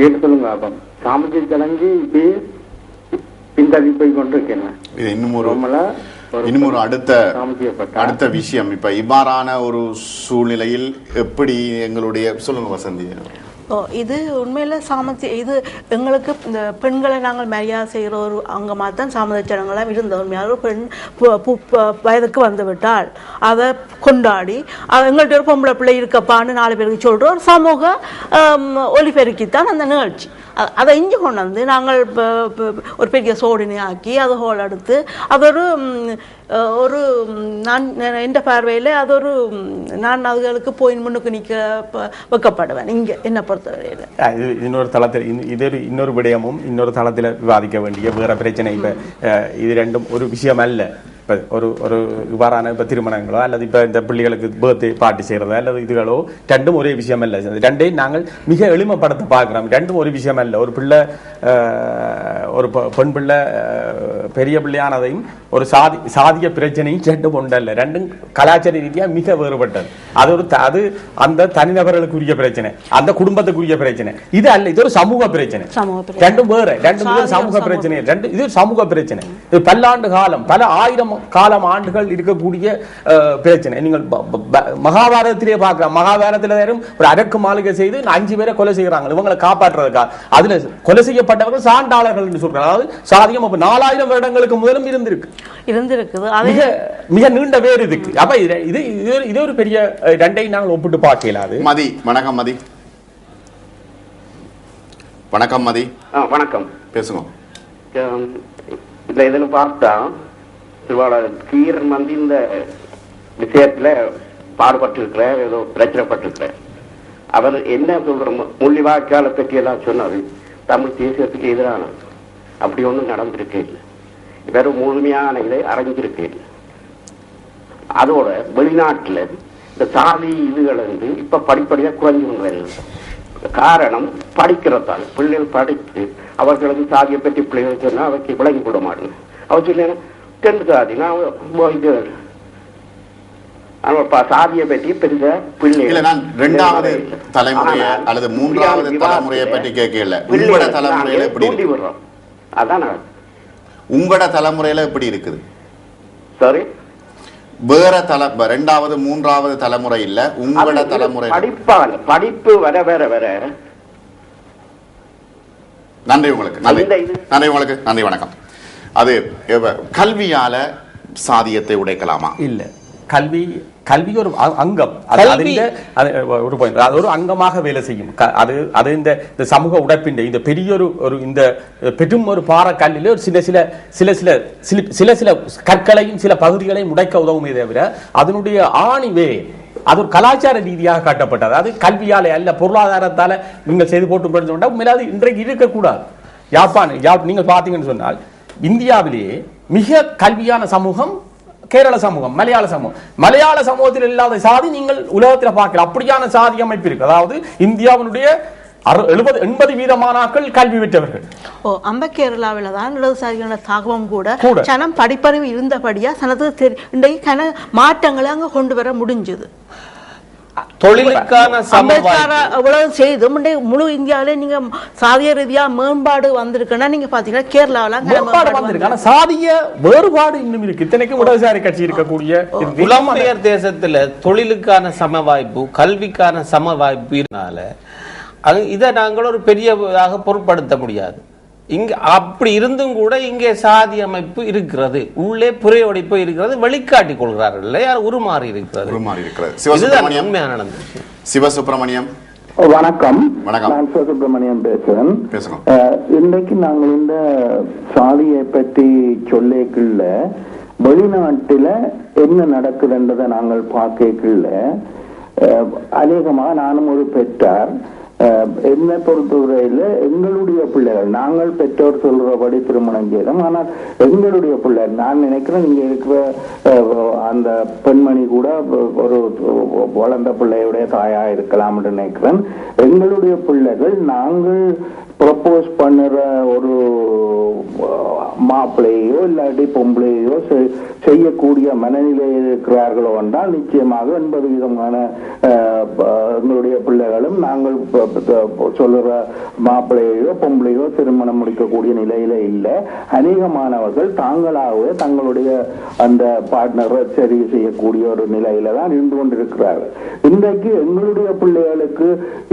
ஏற்று சொல்லுங்க. அப்ப சாமர்த்திய சடங்கு இப்பயே பின்தள்ளி போய் கொண்டிருக்கேன். இன்னும் ஒரு அடுத்த விஷயம். இப்ப இவ்வாறான ஒரு சூழ்நிலையில் எப்படி எங்களுடைய சொல்லுங்க வசந்தி. இது உண்மையில இது எங்களுக்கு இந்த பெண்களை நாங்கள் மரியாதை செய்கிற ஒரு அங்கமாக தான் சடங்கெல்லாம் இருந்த உண்மையாக ஒரு பெண் வயதுக்கு வந்து விட்டால் அதை கொண்டாடி எங்கள்கிட்ட ஒரு பொம்பளை பிள்ளை இருக்கப்பான்னு 4 பேருக்கு சொல்கிற ஒரு சமூக ஒலிபெருக்கித்தான் அந்த நிகழ்ச்சி. அதை இங்கே கொண்டு நாங்கள் ஒரு பெரிய சோடினை ஆக்கி அது ஹோல் எடுத்து அது ஒரு நான் எந்த பார்வையில் அது நான் அதுகளுக்கு போய் முன்னுக்கு நிற்க வைக்கப்படுவேன். இங்கே என்ன பொறுத்தவரையில் இன்னொரு தளத்தில் இன்னொரு விடயமும் இன்னொரு தளத்தில் விவாதிக்க வேண்டிய வேற பிரச்சனை. இப்போ இது ரெண்டும் ஒரு விஷயம் அல்ல. ஒரு இவ்வாறான திருமணங்களோ அல்லது இந்த பிள்ளைகளுக்கு பர்த்டே பார்ட்டி செய்யறதோ அல்லது இதுகளோ ரெண்டும் ஒரே விஷயம் அல்ல. ரெண்டையும் நாங்கள் மிக எளிமைப்படுத்த பார்க்கிறோம். ரெண்டும் ஒரு விஷயம் அல்ல. ஒரு பிள்ளை ஒரு பெண் பிள்ளை பெரிய பிள்ளையானதையும் ஒரு சாதிய பிரச்சனையும் ரெண்டும் ஒன்றல்ல. ரெண்டும் கலாச்சார ரீதியாக மிக வேறுபட்டது. அது அந்த தனிநபர்களுக்குரிய பிரச்சனை, அந்த குடும்பத்துக்குரிய பிரச்சனை. இது அல்ல, இது ஒரு சமூக பிரச்சனை. ரெண்டும் வேற, ரெண்டும் சமூக பிரச்சனை. இது ஒரு சமூக பிரச்சனை. இது பல்லாண்டு காலம், பல ஆயிரம் ஆண்டுகள் இருக்கக்கூடிய பிரச்சனை. நீங்கள் மகாபாரதத்திலே பார்க்கலாம். மகாபாரதத்தில் ஒரு அரக்கு மாளிகை செய்து 5 பேரை கொலை செய்யறாங்க இவங்களை காப்பாற்றுறதுக்காக. அதுல கொலை செய்யப்பட்டவர்கள் சான்றாளர்கள் என்று சொல்றாங்க. அதாவது சாதியம் 4000 வருடங்களுக்கு முதலும் இருந்திருக்குது. மிக நீண்ட வேறு இதுக்கு. அப்ப இது ஒரு பெரிய ரெண்டையும் நாங்கள் ஒப்பிட்டு பார்க்கலாது. மதி வணக்கம். மதி வணக்கம். மதி வணக்கம். பேசுங்க. இதுல பார்த்தா கீரன் இந்த விஷயத்துல பாடுபட்டு ஏதோ பிரச்சனைப்பட்டிருக்கிற அவர் என்ன சொல்ற மொழி வாக்காளை பற்றி எல்லாம் சொன்னாரு. தமிழ் தேசியத்துக்கு எதிரானது அப்படி ஒன்றும் நடந்திருக்கு. வெறும் முழுமையான இதை அடைஞ்சிருக்கு. அதோட வெளிநாட்டுல இந்த சாதி இதுகள் இப்ப படிப்படியா குறைஞ்சு காரணம் படிக்கிறதால் பிள்ளைகள் படித்து அவர்களுக்கு சாதியை பற்றி பிள்ளைகள் சொன்னா அவைக்கு விளங்கி போட மாட்டேன். அவர் சொல்ல சாதி சாதியை பற்றி பெரிய பிள்ளை நான் 2வது தலைமுறைய அல்லது 3வது தலைமுறையை பற்றி கேட்கல. உங்களோட தலைமுறையில எப்படி வர்றோம்? அதான் உங்களோட தலைமுறையில எப்படி இருக்குது? சரி, வேற 2வது 3வது தலைமுறை இல்ல, உங்களோட தலைமுறை படிப்பு வர வர வர. நன்றி உங்களுக்கு. நன்றி வணக்கம். அது கல்வியால சாதியத்தை உடைக்கலாமா? இல்ல, கல்வி ஒரு அங்கம். அது ஒரு அங்கமாக வேலை செய்யும். அது இந்த சமூக உடைப்பின் இந்த பெரிய ஒரு இந்த பெரும் ஒரு பாறைக்கல்லிலே ஒரு சில கற்களையும் சில பகுதிகளையும் உடைக்க உதவுமே தவிர அதனுடைய ஆணிவே அது ஒரு கலாச்சார ரீதியாக காட்டப்பட்டது. அது கல்வியாலே அல்ல, பொருளாதாரத்தால நீங்கள் செய்து போட்டு உண்மையில அது இன்றைக்கு இருக்கக்கூடாது. நீங்கள் பார்த்தீங்கன்னு சொன்னால் இந்தியாவிலேயே மிக கல்வியான சமூகம் கேரள சமூகம், மலையாள சமூகம். மலையாள சமூகத்தில் இல்லாத சாதி நீங்கள் உலகத்தில் பார்க்கல. அப்படியான சாதி அமைப்பு இருக்கு. அதாவது இந்தியாவினுடைய 70-80% கல்வி பெற்றவர்கள். அந்த கேரளாவில் தான் இடதுசாரியான தாக்கமும் கூட சனம் படிப்பறிவு இருந்தபடியா சனத்துக்கு இன்றைக்கு மாற்றங்களை அங்க கொண்டு வர முடிஞ்சது. தொழிலுக்கான அவ்வளவு செய்து முழு இந்தியாவிலே நீங்க சாதிய ரீதியா மேம்பாடு வந்திருக்குன்னா நீங்க பாத்தீங்கன்னா கேரளாவில மேம்பாடு வந்திருக்கு. ஆனா சாதிய வேறுபாடு இன்னும் இருக்கு. இத்தனைக்கும் இடதுசாரி கட்சி இருக்கக்கூடிய புலம்பெயர் தேசத்துல தொழிலுக்கான சம வாய்ப்பு, கல்விக்கான சம வாய்ப்புனால இதை நாங்கள் ஒரு பெரியதாக பொருட்படுத்த முடியாது. இங்க அப்படி இருந்தும் கூட இங்கே சாதி அமைப்பு இருக்கிறது, உள்ளே புரையோடிப்பு இருக்கிறது, வெளிக்காட்டி கொள்கிறார்கள் இல்லையா, உருமாறி இருக்கிறது. சிவசுப்பிரமணியம் வணக்கம். நான் சிவசுப்பிரமணியம் பேசுறேன். இன்றைக்கு நாங்கள் இந்த சாதியை பற்றி சொல்லிக்குள்ள வெளிநாட்டுல என்ன நடக்குதுன்றதை நாங்கள் பார்க்கக்குள்ள அநேகமாக நானும் ஒரு பெற்றார் என்ன பொறுத்தவரையில எங்களுடைய பிள்ளைகள், நாங்கள் பெற்றோர் சொல்றபடி திருமணம் செய்யலாம். ஆனால் எங்களுடைய பிள்ளைகள், நான் நினைக்கிறேன் இங்க இருக்கிற அந்த பெண்மணி கூட ஒரு வளர்ந்த பிள்ளையுடைய தாயா இருக்கலாம் என்று நினைக்கிறேன். எங்களுடைய பிள்ளைகள் நாங்கள் ப்ரப்போஸ் பண்ணுற ஒரு மாப்பிள்ளையோ இல்லாட்டி பொம்பளையோ செய்யக்கூடிய மனநிலையில் இருக்கிறார்களோ என்றால் நிச்சயமாக 80% எங்களுடைய பிள்ளைகளும் நாங்கள் சொல்லுற மாப்பிள்ளையோ பொம்பளையோ திருமணம் முடிக்கக்கூடிய நிலையில இல்லை. அநேகமானவர்கள் தாங்களாகவே தங்களுடைய அந்த பார்ட்னரை சரி செய்யக்கூடிய ஒரு நிலையில தான் இருந்து கொண்டிருக்கிறார்கள். இன்றைக்கு எங்களுடைய பிள்ளைகளுக்கு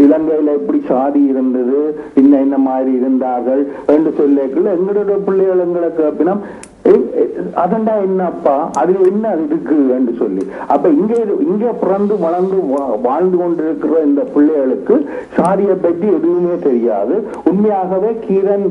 இலங்கையில எப்படி சாதி இருந்தது, இன்ன மாதிரி இருந்தார்கள் என்று சொல்லிக்கல எங்களுடைய பிள்ளைகள் எங்களை கேப்பினம் அதண்டா என்னப்பா அது என்ன இருக்கு என்று சொல்லி. அப்ப இங்க பிறந்து வளர்ந்து வாழ்ந்து கொண்டிருக்கிற இந்த பிள்ளைகளுக்கு சாதியை பற்றி எதுவுமே தெரியாது. உண்மையாகவே கீரன்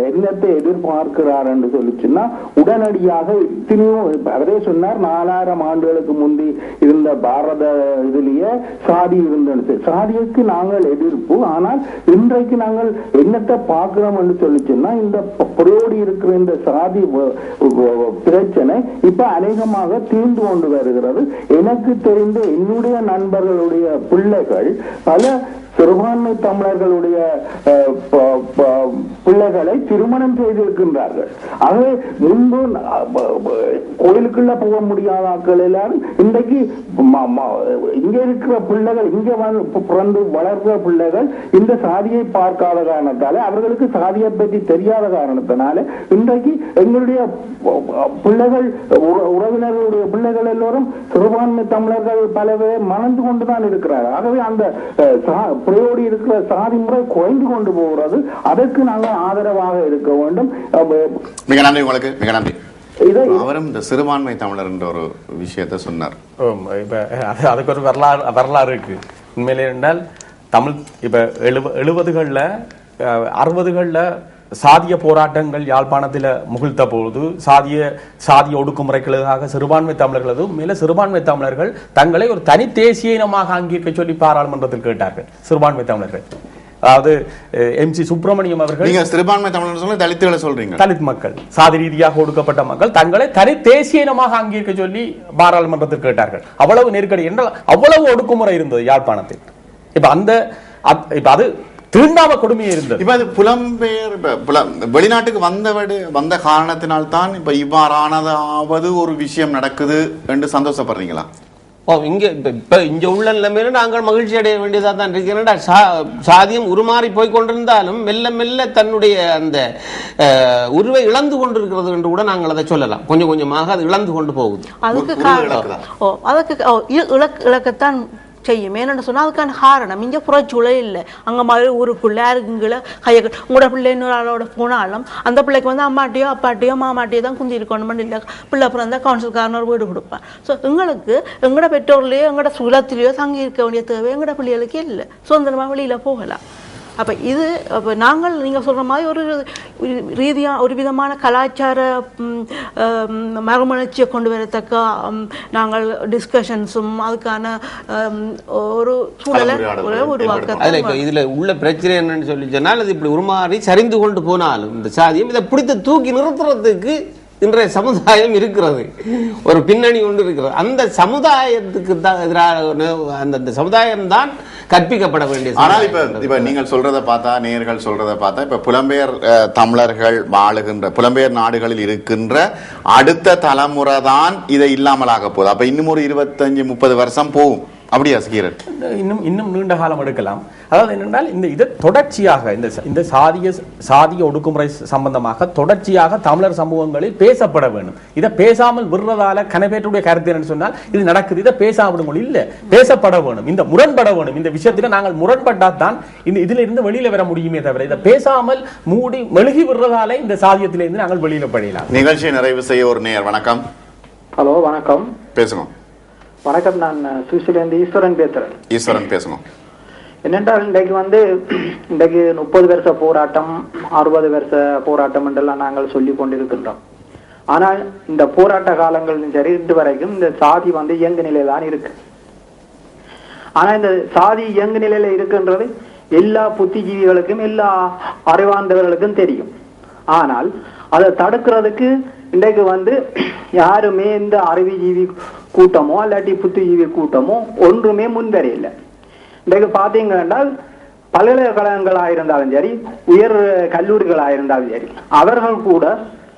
என்னத்தை எதிர்பார்க்கிறார் என்று சொல்லிச்சுன்னா உடனடியாக இத்தனையும் அவரே சொன்னார் 4000 ஆண்டுகளுக்கு முந்தி இருந்த பாரத இதுலயே சாதி இருந்தது. சாதிக்கு நாங்கள் எதிர்ப்பு. ஆனால் இன்றைக்கு நாங்கள் என்னத்தை பார்க்கிறோம் என்று சொல்லிச்சுன்னா இந்த புரோடி இருக்கிற இந்த சாதி பிரச்சனை இப்ப அநேகமாக தீர்ந்து கொண்டு வருகிறது. எனக்கு தெரிந்த என்னுடைய நண்பர்களுடைய பிள்ளைகள் பல சிறுபான்மை தமிழர்களுடைய பிள்ளைகளை திருமணம் செய்திருக்கின்றார்கள். ஆகவே முன்பு கோயிலுக்குள்ள போக முடியாத ஆட்கள் எல்லாரும் இன்றைக்கு இங்க இருக்கிற பிள்ளைகள், இங்க பிறந்து வளர்க்கிற பிள்ளைகள் இந்த சாதியை பார்க்காத காரணத்தால, அவர்களுக்கு சாதியை பற்றி தெரியாத காரணத்தினால இன்றைக்கு எங்களுடைய பிள்ளைகள், உறவினர்களுடைய பிள்ளைகள் எல்லோரும் சிறுபான்மை தமிழர்கள் பலவே மணந்து கொண்டுதான் இருக்கிறார்கள். ஆகவே அந்த புரையோடி இருக்கிற சாதி முறை குறைந்து கொண்டு போகிறது. அதற்கு நாங்கள் ஆதரவாக இருக்க வேண்டும். மிக நன்றி உங்களுக்கு. மிக நன்றி. அவரும் இந்த சிறுபான்மை தமிழர் என்ற ஒரு விஷயத்தை சொன்னார். அதுக்கு ஒரு வரலாறு இருக்கு. உண்மையிலே என்றால் தமிழ் இப்ப 70களில் 60களில் சாதிய போராட்டங்கள் யாழ்ப்பாணத்தில் முகிழ்த்த பொழுது சாதிய ஒடுக்குமுறைகளுக்காக சிறுபான்மை தமிழர்களது மேல சிறுபான்மை தமிழர்கள் தங்களை ஒரு தனி தேசிய இனமாக அங்கீகரிக்க சொல்லி பாராளுமன்றத்தில் கேட்டார்கள். சிறுபான்மை தமிழர்கள், அதாவது MC சுப்பிரமணியம் அவர்கள். நீங்க சிறுபான்மை தமிழர் சொல்ல தலித்துகளை சொல்றீங்க. தலித் மக்கள், சாதி ரீதியாக ஒடுக்கப்பட்ட மக்கள் தங்களை தனி தேசிய இனமாக அங்கீகரிக்க சொல்லி பாராளுமன்றத்தில் கேட்டார்கள். அவ்வளவு நெருக்கடி என்றால் அவ்வளவு ஒடுக்குமுறை இருந்தது யாழ்ப்பாணத்தில். இப்ப அது தீண்டாம கொடுமையே இருந்தது. இப்ப அது புலம்பெயர் வெளிநாட்டுக்கு வந்த காரணத்தினால்தான் இப்ப இவ்வாறானதாவது ஒரு விஷயம் நடக்குது என்று சந்தோஷப்படுறீங்களா? இப்ப இங்க உள்ள நிலைமையில நாங்கள் மகிழ்ச்சி அடைய வேண்டியதா தான் இருக்கிறேன். சாதியம் உருமாறி போய் கொண்டிருந்தாலும் மெல்ல மெல்ல தன்னுடைய அந்த உருவை இழந்து கொண்டிருக்கிறது என்று கூட நாங்கள் அதை சொல்லலாம். கொஞ்சம் கொஞ்சமாக அது இழந்து கொண்டு போகுது. அதுக்கு இலக்கத்தான் செய்யும். ஏன்னு சொன்னா அதுக்கான காரணம் இங்க புறச்சூழல் இல்லை. அங்க மாதிரி ஊருக்குள்ள யாருக்குங்கள கையை உங்களோட பிள்ளை இன்னொரு ஆளோட போனாலும் அந்த பிள்ளைக்கு வந்து அம்மாட்டியோ அப்பாட்டியோ மாமாட்டியோ தான் குந்தி இருக்கணும்னு இல்லை. பிள்ளை பிறந்தா கவுன்சில்காரனர் வீடு கொடுப்பேன். ஸோ எங்களுக்கு எங்களோட பெற்றோர்லயோ எங்களோட சுலத்திலேயோ தங்கி இருக்க வேண்டிய தேவை எங்களோட பிள்ளைகளுக்கு இல்லை. சுதந்திரமா வெளியில போகலாம். அப்போ இது அப்போ நாங்கள் நீங்கள் சொல்கிற மாதிரி ஒரு விதமான கலாச்சார மறுமலர்ச்சியை கொண்டு வரத்தக்க நாங்கள் டிஸ்கஷன்ஸும் அதுக்கான ஒரு சூழலை உருவாக்க. அதில் இதில் உள்ள பிரச்சனை என்னன்னு சொல்லி சொன்னால் அது இப்படி உருமாறி சரிந்து கொண்டு போனாலும் இந்த சாதியம் இதை பிடித்து தூக்கி நிறுத்துறதுக்கு இன்றைய சமுதாயம் இருக்கிறது, ஒரு பின்னணி ஒன்று இருக்கிறது. அந்த சமுதாயத்துக்கு தான் எதிரான அந்த சமுதாயம் தான் கற்பிக்கப்பட வேண்டிய. ஆனால் இப்ப நீங்கள் சொல்றதை பார்த்தா, நேயர்கள் சொல்றதை பார்த்தா, இப்ப புலம்பெயர் தமிழர்கள் வாழுகின்ற புலம்பெயர் நாடுகளில் இருக்கின்ற அடுத்த தலைமுறை தான் இதை இல்லாமலாக போகுது. அப்ப இன்னும் ஒரு 25-30 வருஷம் போகும். அப்படியா கீரன்? இன்னும் நீண்ட காலம் எடுக்கலாம். அதாவது என்னென்றால் இதை தொடர்ச்சியாக இந்த சாதிய ஒடுக்குமுறை சம்பந்தமாக தொடர்ச்சியாக தமிழர் சமூகங்களில் பேசப்பட வேண்டும். இதை பேசாமல் விடுறதால கனவேற்றுடைய கருத்து என்னன்னு சொன்னால் இது நடக்குது, இதை பேசாவிடும் இல்லை, பேசப்பட வேணும், இந்த முரண்பட வேணும். இந்த விஷயத்துல நாங்கள் முரண்பட்டால் இதுல இருந்து வெளியில வர முடியுமே தவிர இதை பேசாமல் மூடி மெழுகி விடுறதால இந்த சாதியத்திலிருந்து நாங்கள் வெளியில படையலாம். நிகழ்ச்சியை நிறைவு செய்ய ஒரு நேயர். வணக்கம். ஹலோ, வணக்கம். பேசுங்க. வணக்கம், நான் சுவிட்சர்லேருந்து ஈஸ்வரன் பேசுறேன். ஈஸ்வரன் பேசுங்க. என்னென்றால் இன்றைக்கு 30 வருஷ போராட்டம், 60 வருஷ போராட்டம் என்றெல்லாம் நாங்கள் சொல்லி கொண்டிருக்கின்றோம். ஆனால் இந்த போராட்ட காலங்களும் சரி இன்று வரைக்கும் இந்த சாதி இயங்கு நிலையில தான் இருக்கு. ஆனா இந்த சாதி இயங்கு நிலையில இருக்குன்றது எல்லா புத்திஜீவிகளுக்கும் எல்லா அறிவார்ந்தவர்களுக்கும் தெரியும். ஆனால் அதை தடுக்கிறதுக்கு இன்றைக்கு யாருமே இந்த அறிவுஜீவி கூட்டமோ இல்லாட்டி புத்திஜீவி கூட்டமோ ஒன்றுமே முன்வரையில்லை. இன்றைக்கு பார்த்தீங்கன்னா பல்கலைக்கழகங்களாயிருந்தாலும் சரி, உயர் கல்லூரிகளாயிருந்தாலும் சரி, அவர்கள் கூட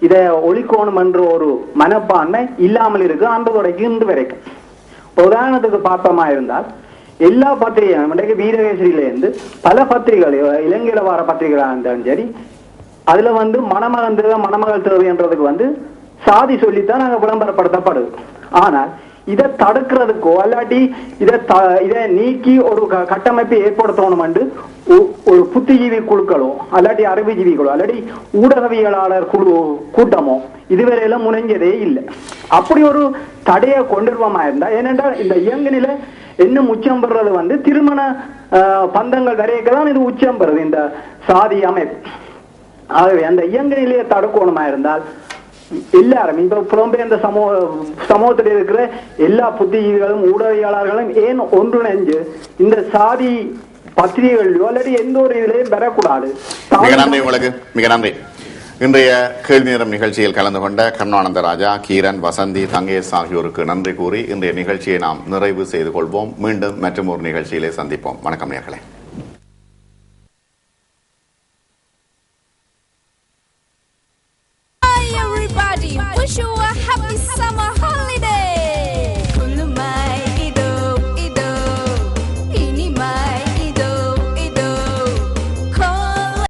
இதை ஒழிக்கணும் என்ற ஒரு மனப்பான்மை இல்லாமல் இருக்கு அன்று வரைக்கும் இன்று வரைக்கும். உதாரணத்துக்கு பார்த்தோமா இருந்தால் எல்லா பத்திரிகைகளும் இன்றைக்கு வீரகேசரியிலேருந்து பல பத்திரிகைகள், இலங்கையில வர பத்திரிகைகளாக இருந்தாலும் சரி, அதுல மணமகன் தேவை மணமகள் தேவைன்றதுக்கு சாதி சொல்லித்தான் நாங்க விளம்பரப்படுத்தப்படுது. ஆனால் இதை தடுக்கிறதுக்கோ அல்லாட்டி இதை நீக்கி ஒரு கட்டமைப்பை ஏற்படுத்தணும் என்று ஒரு புத்திஜீவி குழுக்களோ அல்லாட்டி அறிவுஜீவிகளோ அல்லாட்டி ஊடகவியலாளர் கூட்டமோ இதுவரையிலும் முனைஞ்சதே இல்லை. அப்படி ஒரு தடையை கொண்டுருவமா இருந்தா, ஏனென்றால் இந்த இயங்கு நிலை இன்னும் உச்சம் பெறுறது திருமண பந்தங்கள் வரையதான் இது உச்சம் பெறுது இந்த சாதி அமைப்பு. ஆகவே அந்த இயங்கு நிலையை தடுக்கணுமா இருந்தால் எல்லாரும் இப்ப புலம்பெயர்ந்த சமூகத்தில் இருக்கிற எல்லா புத்திஜீவிகளும் ஊடகவியலாளர்களும் ஏன் ஒன்றிணைஞ்சு இந்த சாதி பத்திரிகைகளையோ அல்லது எந்த ஒரு இதுலையும் பெறக்கூடாது. மிக நன்றி உங்களுக்கு. மிக நன்றி. இன்றைய கேள்வி நேரம் நிகழ்ச்சியில் கலந்து கொண்ட கருணானந்த ராஜா, கீரன், வசந்தி, தங்கேஷ் ஆகியோருக்கு நன்றி கூறி இன்றைய நிகழ்ச்சியை நாம் நிறைவு செய்து கொள்வோம். மீண்டும் மற்றும் ஒரு நிகழ்ச்சியிலே சந்திப்போம். வணக்கம் நேயர்களே.